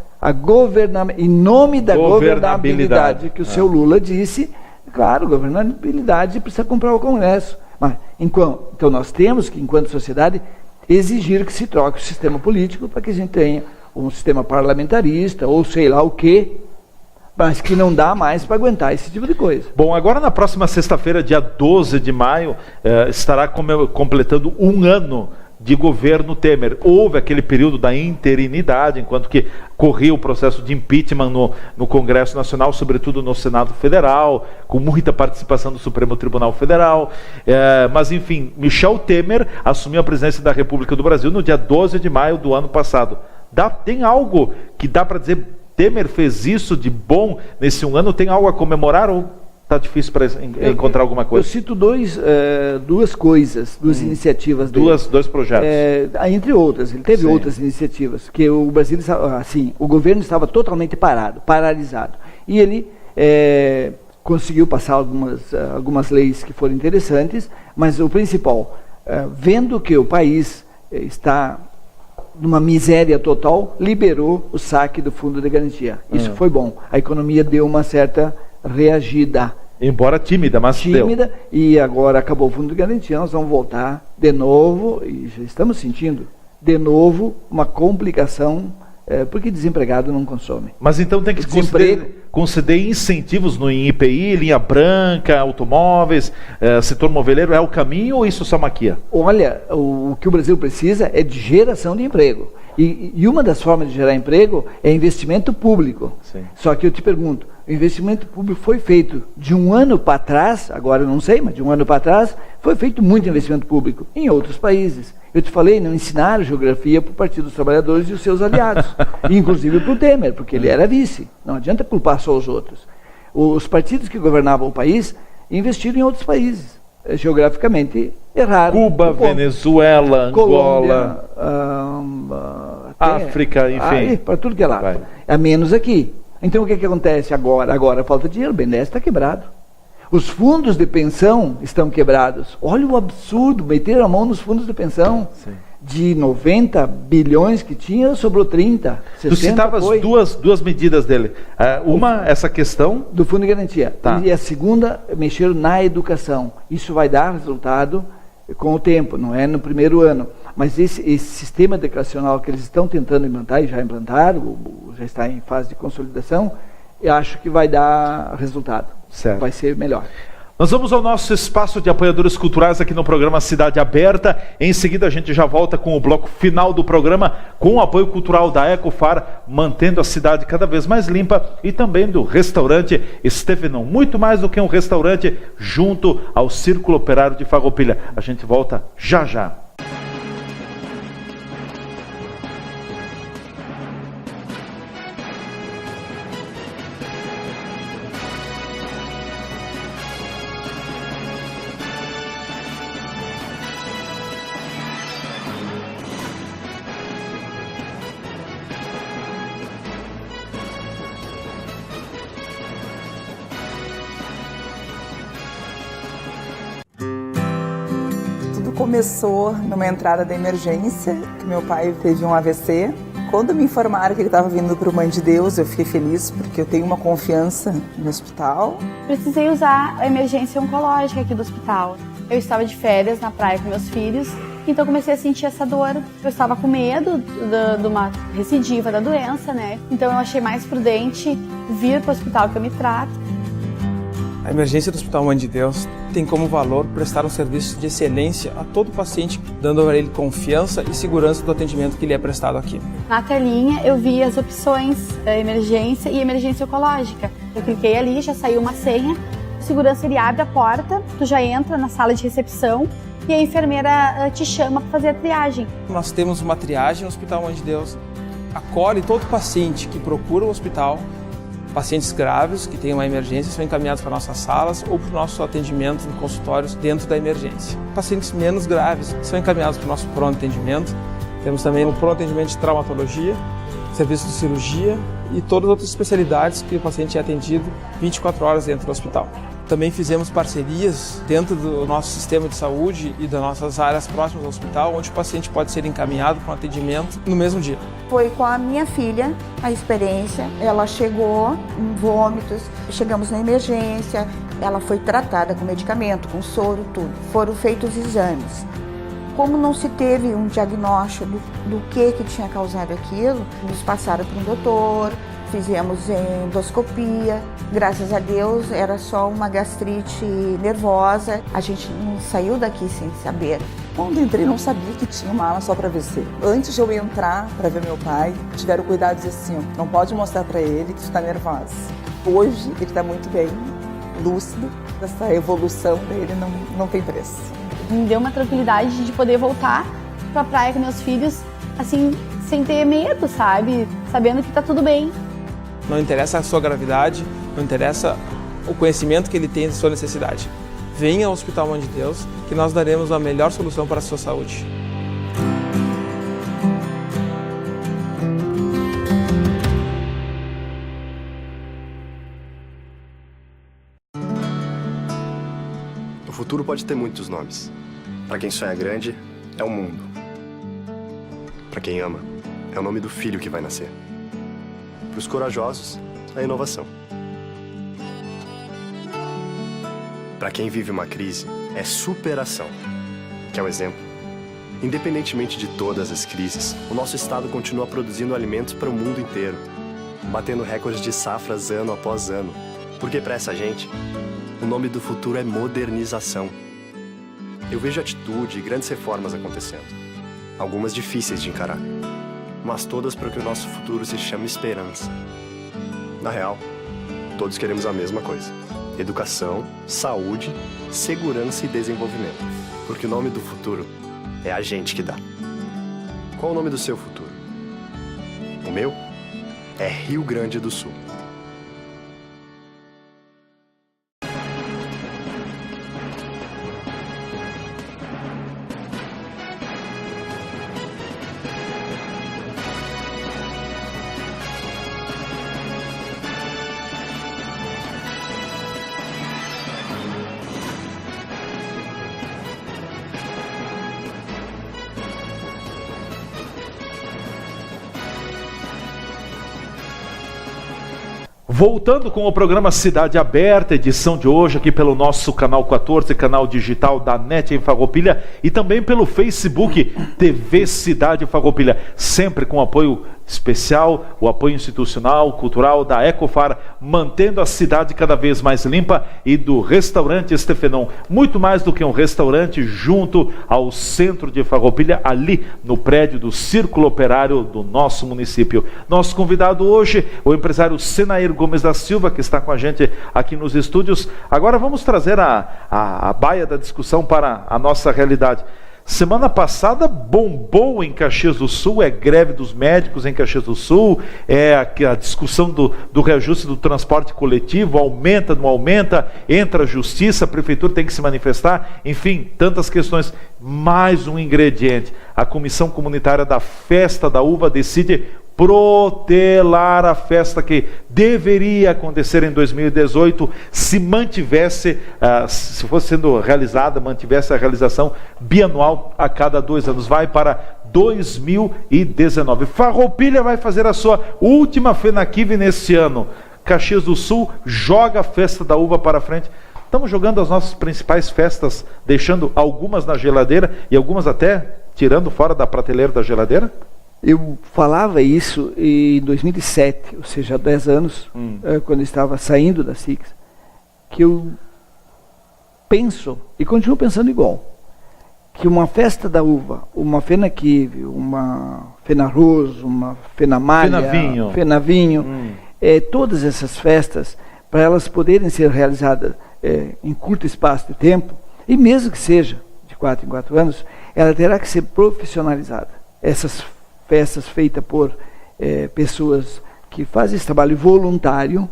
em nome da governabilidade que o seu Lula disse. Claro, governabilidade precisa comprar o Congresso. Mas, então nós temos que, enquanto sociedade, exigir que se troque o sistema político para que a gente tenha um sistema parlamentarista ou sei lá o quê, mas que não dá mais para aguentar esse tipo de coisa.
Bom, agora na próxima sexta-feira, dia 12 de maio, estará completando 1 ano de governo Temer. Houve aquele período da interinidade, enquanto que corria o processo de impeachment no Congresso Nacional, sobretudo no Senado Federal, com muita participação do Supremo Tribunal Federal. Mas, enfim, Michel Temer assumiu a presidência da República do Brasil no dia 12 de maio do ano passado. Tem algo que dá para dizer, Temer fez isso de bom nesse 1 ano? Tem algo a comemorar ou está difícil para encontrar alguma coisa?
Eu cito duas coisas, duas iniciativas dele.
Dois projetos.
Entre outras, ele teve outras iniciativas, que o Brasil, assim, o governo estava totalmente paralisado. E ele conseguiu passar algumas leis que foram interessantes, mas o principal, vendo que o país está numa miséria total, liberou o saque do Fundo de Garantia. Isso foi bom. A economia deu uma certa reagida.
Embora tímida, mas
tímida, e agora acabou o Fundo de Garantia, nós vamos voltar de novo, e já estamos sentindo, de novo, uma complicação, porque desempregado não consome.
Mas então tem que conceder incentivos no IPI, linha branca, automóveis, setor moveleiro, é o caminho ou isso só maquia?
Olha, o que o Brasil precisa é de geração de emprego. E uma das formas de gerar emprego é investimento público.
Sim.
Só que eu te pergunto, o investimento público foi feito de 1 ano para trás, agora eu não sei, mas de 1 ano para trás, foi feito muito investimento público em outros países. Eu te falei, não ensinaram geografia para o Partido dos Trabalhadores e os seus aliados, inclusive para o Temer, porque ele era vice. Não adianta culpar só os outros. Os partidos que governavam o país investiram em outros países, geograficamente erraram.
Cuba, Venezuela, Angola, África, enfim.
Para tudo que é lado. A menos aqui. Então o que acontece agora? Agora falta dinheiro, o BNDES está quebrado. Os fundos de pensão estão quebrados. Olha o absurdo, meteram a mão nos fundos de pensão. Sim. De 90 bilhões que tinha, sobrou 30, 60.
Tu citavas duas medidas dele. Essa questão
do Fundo de Garantia.
Tá.
E a segunda, mexeram na educação. Isso vai dar resultado com o tempo, não é no primeiro ano. Mas esse sistema declaracional que eles estão tentando implantar, e já implantaram, já está em fase de consolidação, eu acho que vai dar resultado.
Certo.
Vai ser melhor.
Nós vamos ao nosso espaço de apoiadores culturais aqui no programa Cidade Aberta. Em seguida a gente já volta com o bloco final do programa, com o apoio cultural da Ecofar, mantendo a cidade cada vez mais limpa, e também do restaurante Estevenão, muito mais do que um restaurante, junto ao Círculo Operário de Farroupilha. A gente volta já já.
Começou numa entrada da emergência, que meu pai teve um AVC. Quando me informaram que ele estava vindo para o Mãe de Deus, eu fiquei feliz, porque eu tenho uma confiança no hospital.
Precisei usar a emergência oncológica aqui do hospital. Eu estava de férias na praia com meus filhos, então comecei a sentir essa dor. Eu estava com medo de uma recidiva da doença, né? Então eu achei mais prudente vir para o hospital que eu me trato.
A emergência do Hospital Mãe de Deus tem como valor prestar um serviço de excelência a todo paciente, dando a ele confiança e segurança do atendimento que lhe é prestado aqui.
Na telinha eu vi as opções emergência e emergência oncológica. Eu cliquei ali, já saiu uma senha, o segurança ele abre a porta, tu já entra na sala de recepção e a enfermeira te chama para fazer a triagem.
Nós temos uma triagem no Hospital Mãe de Deus, acolhe todo paciente que procura o hospital. Pacientes graves que têm uma emergência são encaminhados para nossas salas ou para o nosso atendimento em consultórios dentro da emergência. Pacientes menos graves são encaminhados para o nosso pronto atendimento. Temos também o pronto atendimento de traumatologia, serviço de cirurgia e todas as outras especialidades que o paciente é atendido 24 horas dentro do hospital. Também fizemos parcerias dentro do nosso sistema de saúde e das nossas áreas próximas ao hospital, onde o paciente pode ser encaminhado para um atendimento no mesmo dia.
Foi com a minha filha a experiência. Ela chegou em vômitos, chegamos na emergência, ela foi tratada com medicamento, com soro, tudo. Foram feitos exames. Como não se teve um diagnóstico do que tinha causado aquilo, nos passaram para um doutor, fizemos endoscopia. Graças a Deus era só uma gastrite nervosa. A gente não saiu daqui sem saber.
Quando entrei, não sabia que tinha uma ala só para AVC. Antes de eu entrar para ver meu pai, tiveram cuidado de dizer assim, ó, não pode mostrar para ele que está nervosa. Hoje ele está muito bem, lúcido. Essa evolução dele não tem preço.
Me deu uma tranquilidade de poder voltar para a praia com meus filhos, assim, sem ter medo, sabe? Sabendo que está tudo bem.
Não interessa a sua gravidade, não interessa o conhecimento que ele tem da sua necessidade. Venha ao Hospital Mãe de Deus, que nós daremos a melhor solução para a sua saúde.
O futuro pode ter muitos nomes. Para quem sonha grande, é o mundo. Para quem ama, é o nome do filho que vai nascer. Para os corajosos, a inovação. Para quem vive uma crise, é superação, que é o exemplo. Independentemente de todas as crises, o nosso estado continua produzindo alimentos para o mundo inteiro, batendo recordes de safras ano após ano. Porque para essa gente, o nome do futuro é modernização. Eu vejo atitude e grandes reformas acontecendo, algumas difíceis de encarar, mas todas para que o nosso futuro se chame esperança. Na real, todos queremos a mesma coisa: educação, saúde, segurança e desenvolvimento. Porque o nome do futuro é a gente que dá. Qual o nome do seu futuro? O meu é Rio Grande do Sul.
Voltando com o programa Cidade Aberta, edição de hoje aqui pelo nosso canal 14, canal digital da NET em Farroupilha, e também pelo Facebook TV Cidade Farroupilha, sempre com apoio especial, o apoio institucional, cultural da Ecofar, mantendo a cidade cada vez mais limpa, e do restaurante Estefenon, muito mais do que um restaurante, junto ao centro de Farroupilha, ali no prédio do Círculo Operário do nosso município. Nosso convidado hoje, o empresário Senair Gomes da Silva, que está com a gente aqui nos estúdios. Agora vamos trazer a baia da discussão para a nossa realidade. Semana passada bombou em Caxias do Sul, é greve dos médicos em Caxias do Sul, é a discussão do reajuste do transporte coletivo, aumenta, não aumenta, entra a justiça, a prefeitura tem que se manifestar, enfim, tantas questões. Mais um ingrediente, a Comissão Comunitária da Festa da Uva decide protelar a festa que deveria acontecer em 2018, se mantivesse, se fosse sendo realizada, mantivesse a realização bianual a cada 2 anos. Vai para 2019. Farroupilha vai fazer a sua última FENAQUIV nesse ano. Caxias do Sul joga a Festa da Uva para frente. Estamos jogando as nossas principais festas, deixando algumas na geladeira e algumas até tirando fora da prateleira da geladeira?
Eu falava isso em 2007, ou seja, há 10 anos, quando eu estava saindo da SIX, que eu penso, e continuo pensando igual, que uma festa da uva, uma FENAQUIV, uma FENARROS, uma FENAMALHA, FENAVINHO, todas essas festas, para elas poderem ser realizadas em curto espaço de tempo, e mesmo que seja de 4 em 4 anos, ela terá que ser profissionalizada. Essas festas feitas por pessoas que fazem esse trabalho voluntário,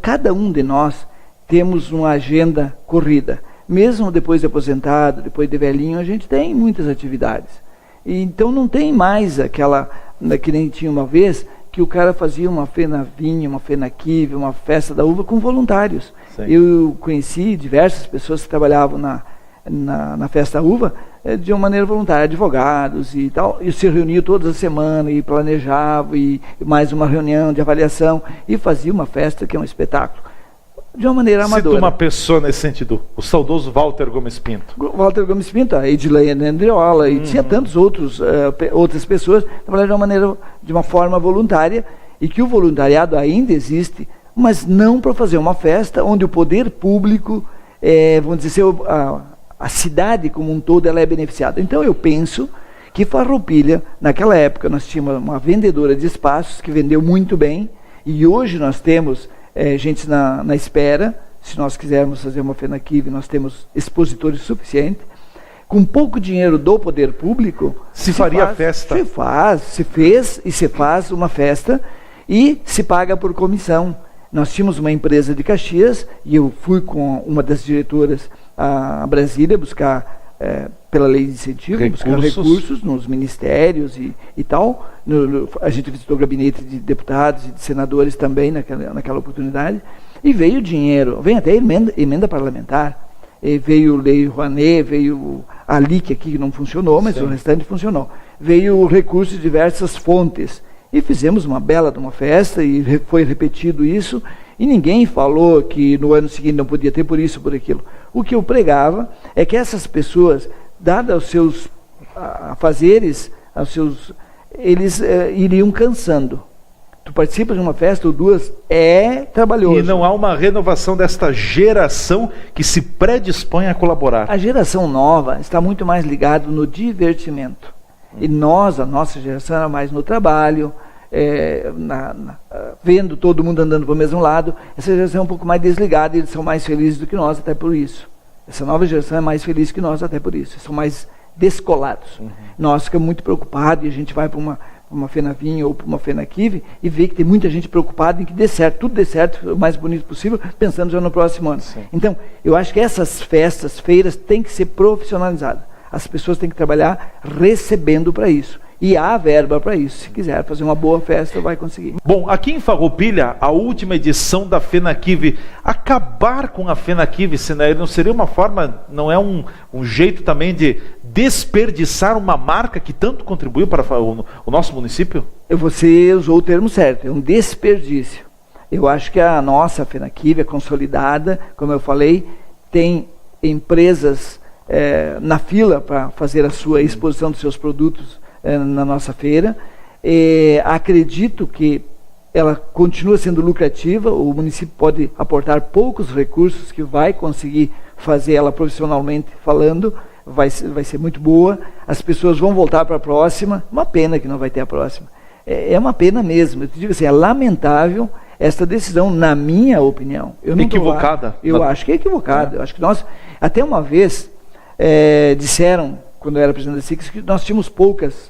cada um de nós temos uma agenda corrida. Mesmo depois de aposentado, depois de velhinho, a gente tem muitas atividades. E então não tem mais aquela, que nem tinha uma vez, que o cara fazia uma FENAVINHO, uma FENAQUIV, uma festa da uva com voluntários. Sim. Eu conheci diversas pessoas que trabalhavam na festa da uva, de uma maneira voluntária, advogados e tal, e se reuniam todas as semanas, e planejavam, e mais uma reunião de avaliação, e fazia uma festa que é um espetáculo, de uma maneira amadora.
Cita uma pessoa nesse sentido, o saudoso Walter Gomes Pinto.
Walter Gomes Pinto, a Edileia Andriola, e tinha tantos outras pessoas que trabalhavam de uma forma voluntária, e que o voluntariado ainda existe, mas não para fazer uma festa onde o poder público, vamos dizer, a cidade como um todo, ela é beneficiada. Então eu penso que Farroupilha, naquela época nós tínhamos uma vendedora de espaços que vendeu muito bem, e hoje nós temos gente na espera. Se nós quisermos fazer uma FENAQUIV, nós temos expositores suficientes. Com pouco dinheiro do poder público,
se faria festa.
Se fez e se faz uma festa, e se paga por comissão. Nós tínhamos uma empresa de Caxias, e eu fui com uma das diretoras a Brasília buscar, pela lei de incentivo, buscar recursos nos ministérios e tal. A gente visitou o gabinete de deputados e de senadores também naquela oportunidade, e veio dinheiro, vem até emenda parlamentar, veio Lei Rouanet, veio a LIC aqui que não funcionou, mas o restante funcionou. Veio recursos de diversas fontes, e fizemos uma bela de uma festa, e foi repetido isso, e ninguém falou que no ano seguinte não podia ter por isso, por aquilo. O que eu pregava é que essas pessoas, dadas aos seus afazeres, eles iriam cansando. Tu participa de uma festa ou duas, é trabalhoso.
E não há uma renovação desta geração que se predispõe a colaborar.
A geração nova está muito mais ligada no divertimento. E a nossa geração era mais no trabalho, vendo todo mundo andando para o mesmo lado. Essa geração é um pouco mais desligada, e eles são mais felizes do que nós, até por isso. Essa nova geração é mais feliz que nós, até por isso. São mais descolados. Nós ficamos muito preocupados, e a gente vai para uma FENAVINHO ou para uma FENAQUIV e vê que tem muita gente preocupada em que dê certo, tudo dê certo, o mais bonito possível, pensando já no próximo ano. Sim. Então, eu acho que essas festas, feiras, têm que ser profissionalizadas. As pessoas têm que trabalhar recebendo para isso. E há verba para isso. Se quiser fazer uma boa festa, vai conseguir.
Bom, aqui em Farroupilha, a última edição da FENAQUIV, acabar com a FENAQUIV, Senair, não seria uma forma, não é um jeito também de desperdiçar uma marca que tanto contribuiu para o nosso município?
Você usou o termo certo, é um desperdício. Eu acho que a nossa FENAQUIV é consolidada, como eu falei, tem empresas na fila para fazer a sua exposição dos seus produtos na nossa feira. Acredito que ela continua sendo lucrativa, o município pode aportar poucos recursos que vai conseguir fazer ela profissionalmente falando, vai ser muito boa, as pessoas vão voltar para a próxima, uma pena que não vai ter a próxima. É uma pena mesmo, eu te digo assim, é lamentável esta decisão, na minha opinião. Eu não
equivocada?
Eu acho que é equivocada, eu acho que nós, até uma vez, disseram, quando eu era presidente da SICS, que nós tínhamos poucas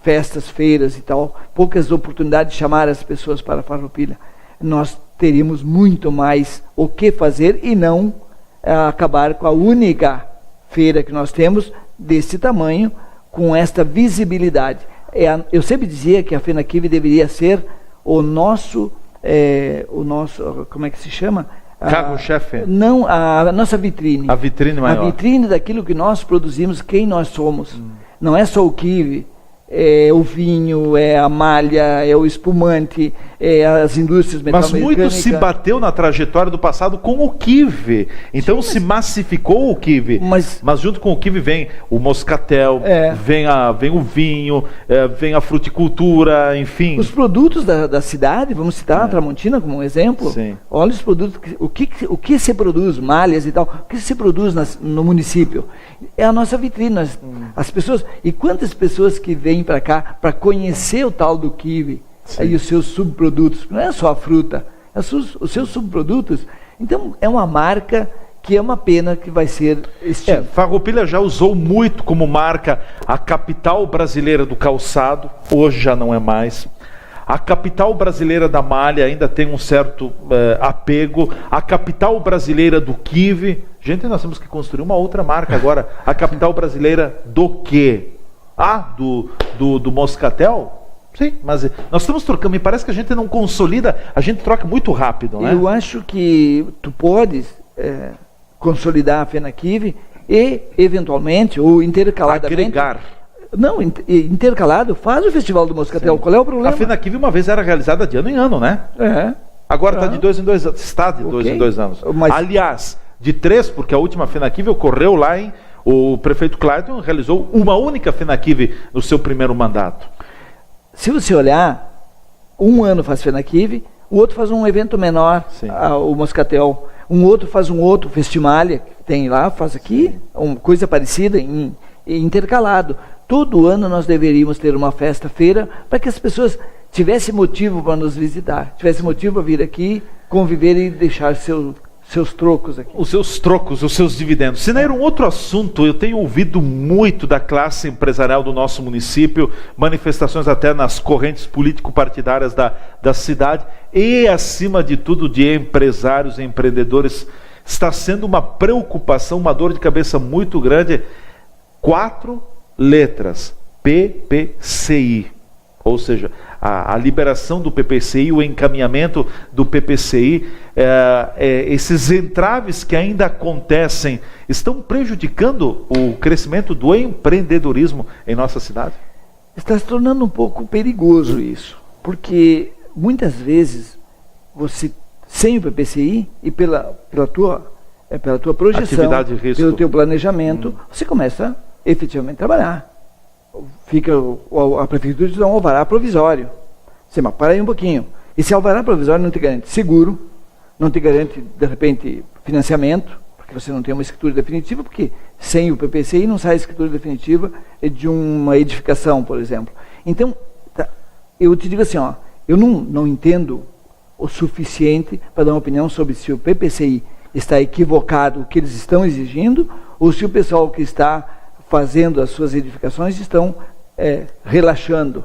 festas, feiras e tal, poucas oportunidades de chamar as pessoas para a Farroupilha. Nós teríamos muito mais o que fazer e não acabar com a única feira que nós temos desse tamanho, com esta visibilidade. Eu sempre dizia que a FENAQUIV deveria ser o nosso, como é que se chama?
Carro-chefe?
Não, a nossa vitrine.
A vitrine maior.
A vitrine daquilo que nós produzimos, quem nós somos. Não é só o kiwi, é o vinho, é a malha, é o espumante, é as indústrias metalmecânicas.
Mas muito se bateu na trajetória do passado com o kiwi. Então se massificou o kiwi. Mas junto com o kiwi vem o moscatel, vem o vinho, vem a fruticultura, enfim.
Os produtos da cidade, vamos citar a Tramontina como um exemplo.
Sim.
Olha os produtos, o que se produz, malhas e tal, o que se produz no município. É a nossa vitrine. As pessoas, e quantas pessoas que vêm para cá para conhecer o tal do kiwi e os seus subprodutos, não é só a fruta, os seus subprodutos. Então é uma marca que é uma pena que vai ser extinta.
Farroupilha já usou muito como marca a capital brasileira do calçado, hoje já não é mais. A capital brasileira da malha ainda tem um certo apego. A capital brasileira do kiwi. Gente, nós temos que construir uma outra marca agora. A capital brasileira do quê? Do moscatel? Sim, mas nós estamos trocando. Me parece que a gente não consolida, a gente troca muito rápido, né?
Eu acho que tu podes consolidar a FENAQUIV e, eventualmente, ou intercaladamente...
Agregar.
Não, intercalado, faz o Festival do Moscatel. Sim. Qual é o problema?
A FENAQUIV uma vez era realizada de ano em ano, né? Agora está de 2 em 2 anos. Está de 2 em 2 anos. Mas... Aliás, de 3, porque a última FENAQUIV ocorreu lá em... O prefeito Clayton realizou uma única FENAQUIV no seu primeiro mandato.
Se você olhar, um ano faz FENAQUIV, o outro faz um evento menor, o Moscatel. Um outro faz um outro, Festimália, que tem lá, faz aqui, uma coisa parecida, intercalado. Todo ano nós deveríamos ter uma festa-feira para que as pessoas tivessem motivo para nos visitar, tivessem motivo para vir aqui, conviver e deixar seus trocos aqui.
Os seus trocos, os seus dividendos. Sineiro, um outro assunto, eu tenho ouvido muito da classe empresarial do nosso município, manifestações até nas correntes político-partidárias da cidade, e acima de tudo de empresários e empreendedores. Está sendo uma preocupação, uma dor de cabeça muito grande. 4 letras, PPCI. Ou seja, a liberação do PPCI, o encaminhamento do PPCI, esses entraves que ainda acontecem, estão prejudicando o crescimento do empreendedorismo em nossa cidade?
Está se tornando um pouco perigoso isso, porque muitas vezes você, sem o PPCI e pela tua projeção,
atividade de risco,
pelo teu planejamento, você começa efetivamente a trabalhar. Fica a prefeitura diz um alvará provisório. Mas para aí um pouquinho. Esse alvará provisório não te garante seguro, não te garante, de repente, financiamento, porque você não tem uma escritura definitiva, porque sem o PPCI não sai a escritura definitiva de uma edificação, por exemplo. Então, eu te digo assim, eu não entendo o suficiente para dar uma opinião sobre se o PPCI está equivocado, o que eles estão exigindo, ou se o pessoal que está fazendo as suas edificações estão relaxando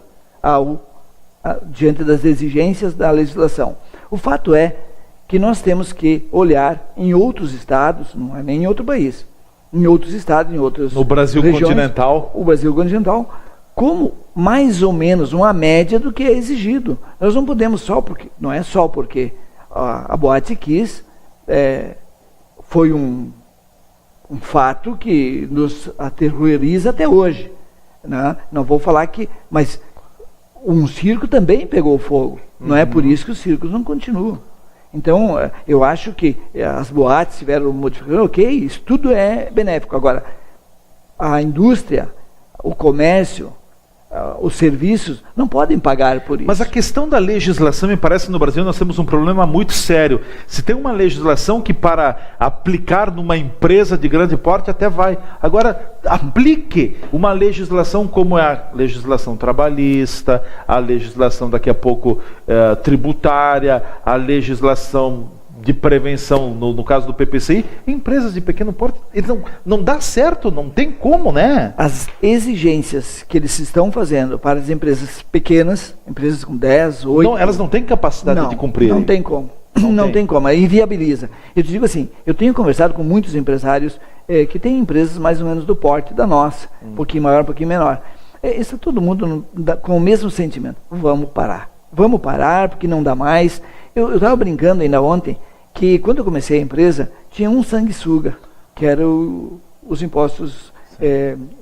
diante das exigências da legislação. O fato é que nós temos que olhar em outros estados, não é nem em outro país, em outros estados, em outras
no Brasil regiões, continental.
O Brasil continental, como mais ou menos uma média do que é exigido. Nós não podemos não é só porque a Boate Kiss foi um fato que nos aterroriza até hoje, né? Não vou falar mas um circo também pegou fogo, não é por isso que os circos não continuam. Então, eu acho que as boates tiveram modificação, ok, isso tudo é benéfico. Agora, a indústria, o comércio, os serviços, não podem pagar por isso.
Mas a questão da legislação, me parece, no Brasil nós temos um problema muito sério. Se tem uma legislação que para aplicar numa empresa de grande porte até vai. Agora, aplique uma legislação como é a legislação trabalhista, a legislação daqui a pouco tributária, a legislação de prevenção, no caso do PPCI, empresas de pequeno porte, não dá certo, não tem como, né?
As exigências que eles estão fazendo para as empresas pequenas, empresas com 10, 8...
Não, elas não têm capacidade de cumprir.
Não tem como. Não tem como, inviabiliza. Eu te digo assim, eu tenho conversado com muitos empresários que têm empresas mais ou menos do porte da nossa, um pouquinho maior, um pouquinho menor. Está todo mundo com o mesmo sentimento. Vamos parar, porque não dá mais. Eu estava brincando ainda ontem, que quando eu comecei a empresa, tinha um sanguessuga, que eram os impostos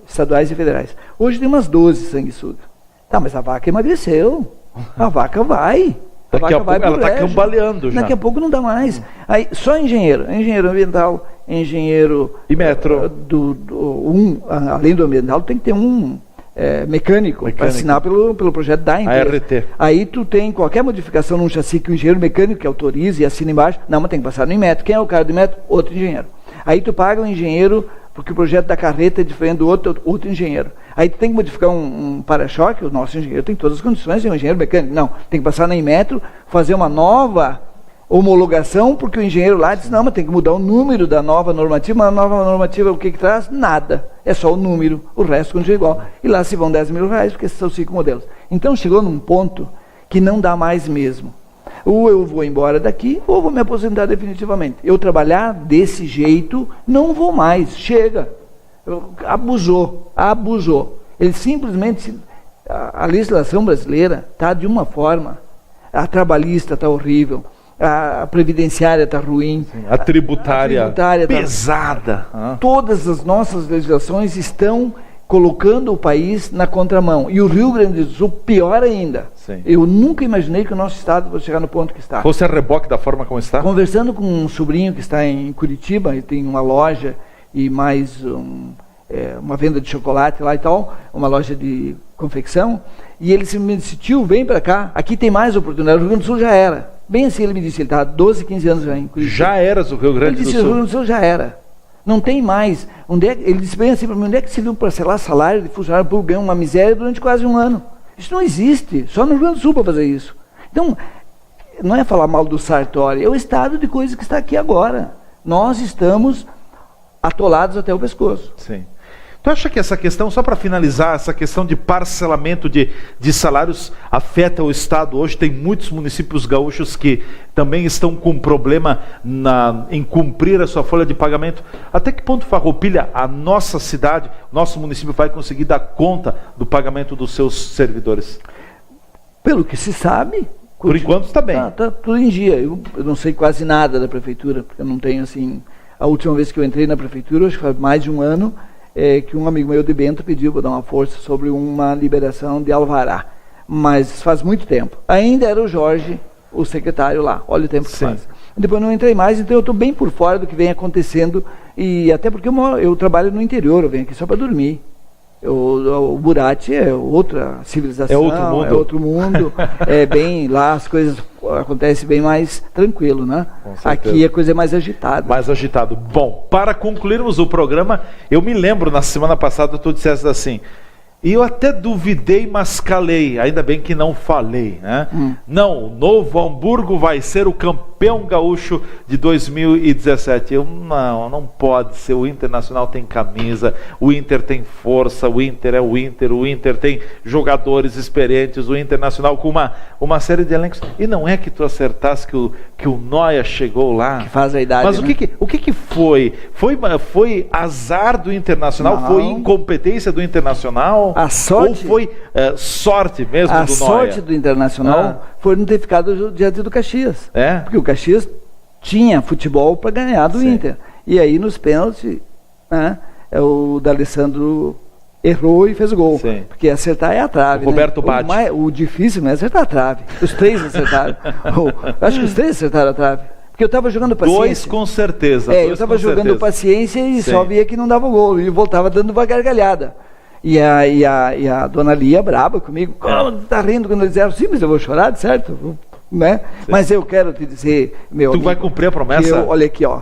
estaduais e federais. Hoje tem umas 12 sanguessugas. Tá, mas a vaca emagreceu. A vaca vai.
Daqui a pouco ela está cambaleando já.
Daqui a pouco não dá mais. Aí, só engenheiro ambiental, engenheiro...
E metro?
Além do ambiental, tem que ter um... mecânico, para assinar pelo projeto da empresa.
ART.
Aí tu tem qualquer modificação num chassi que o engenheiro mecânico que autoriza e assina embaixo, não, mas tem que passar no Inmetro. Quem é o cara do Inmetro? Outro engenheiro. Aí tu paga o engenheiro, porque o projeto da carreta é diferente do outro engenheiro. Aí tu tem que modificar um para-choque, o nosso engenheiro tem todas as condições, é um engenheiro mecânico. Não, tem que passar na Inmetro, fazer uma nova homologação, porque o engenheiro lá disse, não, mas tem que mudar o número da nova normativa. Mas a nova normativa, o que traz? Nada. É só o número, o resto continua igual. E lá se vão 10 mil reais, porque esses são 5 modelos. Então chegou num ponto que não dá mais mesmo. Ou eu vou embora daqui, ou vou me aposentar definitivamente. Eu trabalhar desse jeito, não vou mais. Chega. Abusou. Ele simplesmente... A legislação brasileira está de uma forma. A trabalhista está horrível. A previdenciária está ruim.
Sim, a tributária pesada.
Todas as nossas legislações estão colocando o país na contramão. E o Rio Grande do Sul, pior ainda.
Sim.
Eu nunca imaginei que o nosso estado fosse chegar no ponto que está.
Fosse a reboque da forma como está?
Conversando com um sobrinho que está em Curitiba, ele tem uma loja e mais uma venda de chocolate lá e tal, uma loja de confecção, e ele me disse, tio, vem para cá, aqui tem mais oportunidade. O Rio Grande do Sul já era. Bem assim ele me disse, ele estava 12, 15 anos já em Curitiba.
Já eras o Rio Grande do Sul?
Ele disse, o Rio Grande do Sul já era. Não tem mais. Ele disse bem assim para mim, onde é que se viu parcelar salário de funcionário público ganhar uma miséria durante quase um ano? Isso não existe, só no Rio Grande do Sul para fazer isso. Então, não é falar mal do Sartori, é o estado de coisa que está aqui agora. Nós estamos atolados até o pescoço.
Sim. Tu acha que essa questão, só para finalizar, essa questão de parcelamento de salários afeta o Estado? Hoje tem muitos municípios gaúchos que também estão com problema em cumprir a sua folha de pagamento. Até que ponto, Farroupilha, a nossa cidade, nosso município vai conseguir dar conta do pagamento dos seus servidores?
Pelo que se sabe...
Por enquanto está bem.
Está tudo em dia. Eu não sei quase nada da prefeitura, porque eu não tenho assim... A última vez que eu entrei na prefeitura, acho que faz mais de um ano... que um amigo meu de Bento pediu para dar uma força sobre uma liberação de alvará. Mas faz muito tempo. Ainda era o Jorge, o secretário lá. Olha o tempo que faz. Depois não entrei mais, então eu estou bem por fora do que vem acontecendo. E até porque eu trabalho no interior, eu venho aqui só para dormir. O Burati é outra civilização, é outro mundo. É bem, lá as coisas acontecem bem mais tranquilo, né? Aqui a coisa é mais agitada.
Mais agitado. Bom, para concluirmos o programa, eu me lembro, na semana passada, tu disseste assim, e eu até duvidei, mas calei, ainda bem que não falei, né? Não, o Novo Hamburgo vai ser o campeão gaúcho de 2017. Não pode ser, o Internacional tem camisa, o Inter tem força, o Inter é o Inter tem jogadores experientes, o Internacional com uma série de elencos. E não é que tu acertasse que o Noia chegou lá?
Que faz a idade,
mas
né?
o que foi? Foi azar do Internacional? Não. Foi incompetência do Internacional?
A sorte,
ou foi sorte mesmo do Noia?
A sorte do Internacional foi não ter ficado diante do Caxias. Porque o Caxias tinha futebol para ganhar do Inter. E aí nos pênaltis, o D'Alessandro errou e fez o gol.
Sim.
Porque acertar é a trave.
O Roberto bate.
O difícil não é acertar a trave. Os três acertaram. Acho que os três acertaram a trave. Porque eu estava jogando paciência.
Dois com certeza.
Eu estava jogando paciência e só via que não dava o gol. E voltava dando uma gargalhada. E a dona Lia braba comigo, como tá rindo quando eles disseram, sim, mas eu vou chorar, certo? Né? Mas eu quero te dizer, meu amigo,
vai cumprir a promessa?
Olha aqui, ó.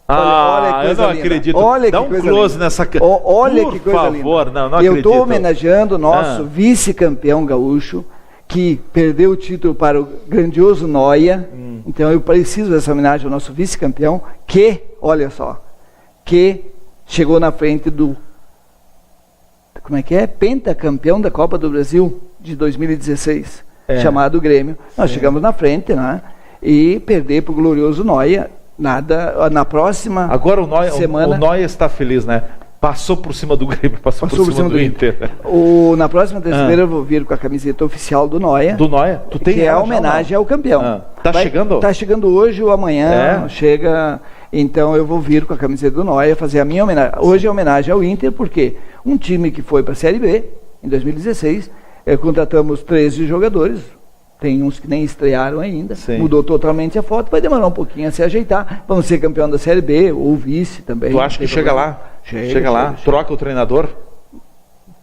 Olha eu não acredito. Dá um close nessa...
Olha que coisa linda.
Por favor, não
eu estou homenageando o nosso vice-campeão gaúcho, que perdeu o título para o grandioso Noia. Então eu preciso dessa homenagem ao nosso vice-campeão, que, olha só, que chegou na frente do, como é que é? Pentacampeão da Copa do Brasil de 2016, chamado Grêmio. Nós chegamos na frente, né? E perder para o glorioso Noia. Nada, na próxima
agora o
semana...
o Noia está feliz, né? Passou por cima do Grêmio, passou por cima do Inter.
Na próxima terça-feira eu vou vir com a camiseta oficial do Noia.
Do Noia? Tu tem
que é a homenagem ao campeão.
Chegando?
Tá chegando hoje ou amanhã, chega... Então eu vou vir com a camiseta do Noia, fazer a minha homenagem. Hoje é homenagem ao Inter, porque um time que foi para a Série B, em 2016, contratamos 13 jogadores, tem uns que nem estrearam ainda, mudou totalmente a foto, vai demorar um pouquinho a se ajeitar, vamos ser campeão da Série B, ou vice também.
Tu acha que chega lá? Chega lá, troca o treinador?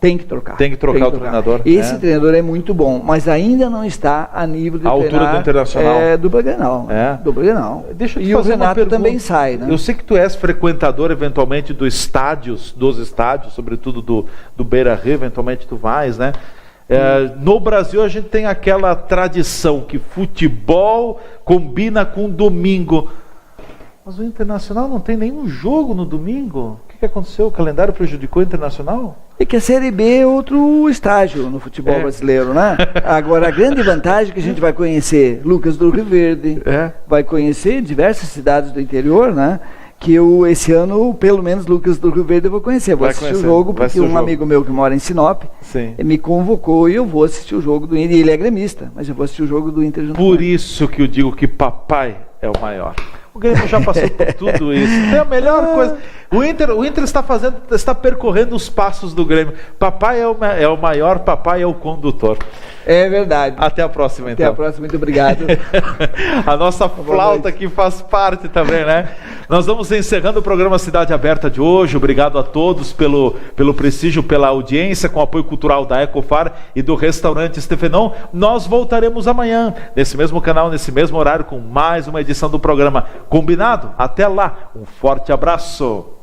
Tem que trocar.
Tem que trocar o treinador.
Esse treinador é muito bom, mas ainda não está a nível de
altura do Internacional.
Dupla Grenal. Dupla Grenal.
Deixa eu te
e
fazer
o Renato
uma pergunta.
Também sai, né?
Eu sei que tu és frequentador, eventualmente, dos estádios, sobretudo do Beira-Rio, eventualmente tu vais, né? No Brasil a gente tem aquela tradição que futebol combina com domingo. Mas o Internacional não tem nenhum jogo no domingo? O que aconteceu? O calendário prejudicou o Internacional?
É que a Série B é outro estágio no futebol brasileiro, né? Agora, a grande vantagem é que a gente vai conhecer Lucas do Rio Verde, vai conhecer diversas cidades do interior, né? Que esse ano, pelo menos, Lucas do Rio Verde eu vou conhecer. Vou assistir o jogo, porque amigo meu que mora em Sinop me convocou e eu vou assistir o jogo do Inter. E ele é gremista, mas eu vou assistir o jogo do Inter junto com ele.
Por isso que eu digo que papai é o maior. O Grêmio já passou por tudo isso. É a melhor coisa. O Inter está percorrendo os passos do Grêmio. Papai é o maior, papai é o condutor.
É verdade.
Até a próxima, então.
Até a próxima, muito obrigado.
A nossa flauta aqui faz parte também, né? Nós vamos encerrando o programa Cidade Aberta de hoje. Obrigado a todos pelo prestígio, pela audiência, com o apoio cultural da Ecofar e do Restaurante Estefenão. Nós voltaremos amanhã, nesse mesmo canal, nesse mesmo horário, com mais uma edição do programa. Combinado? Até lá. Um forte abraço.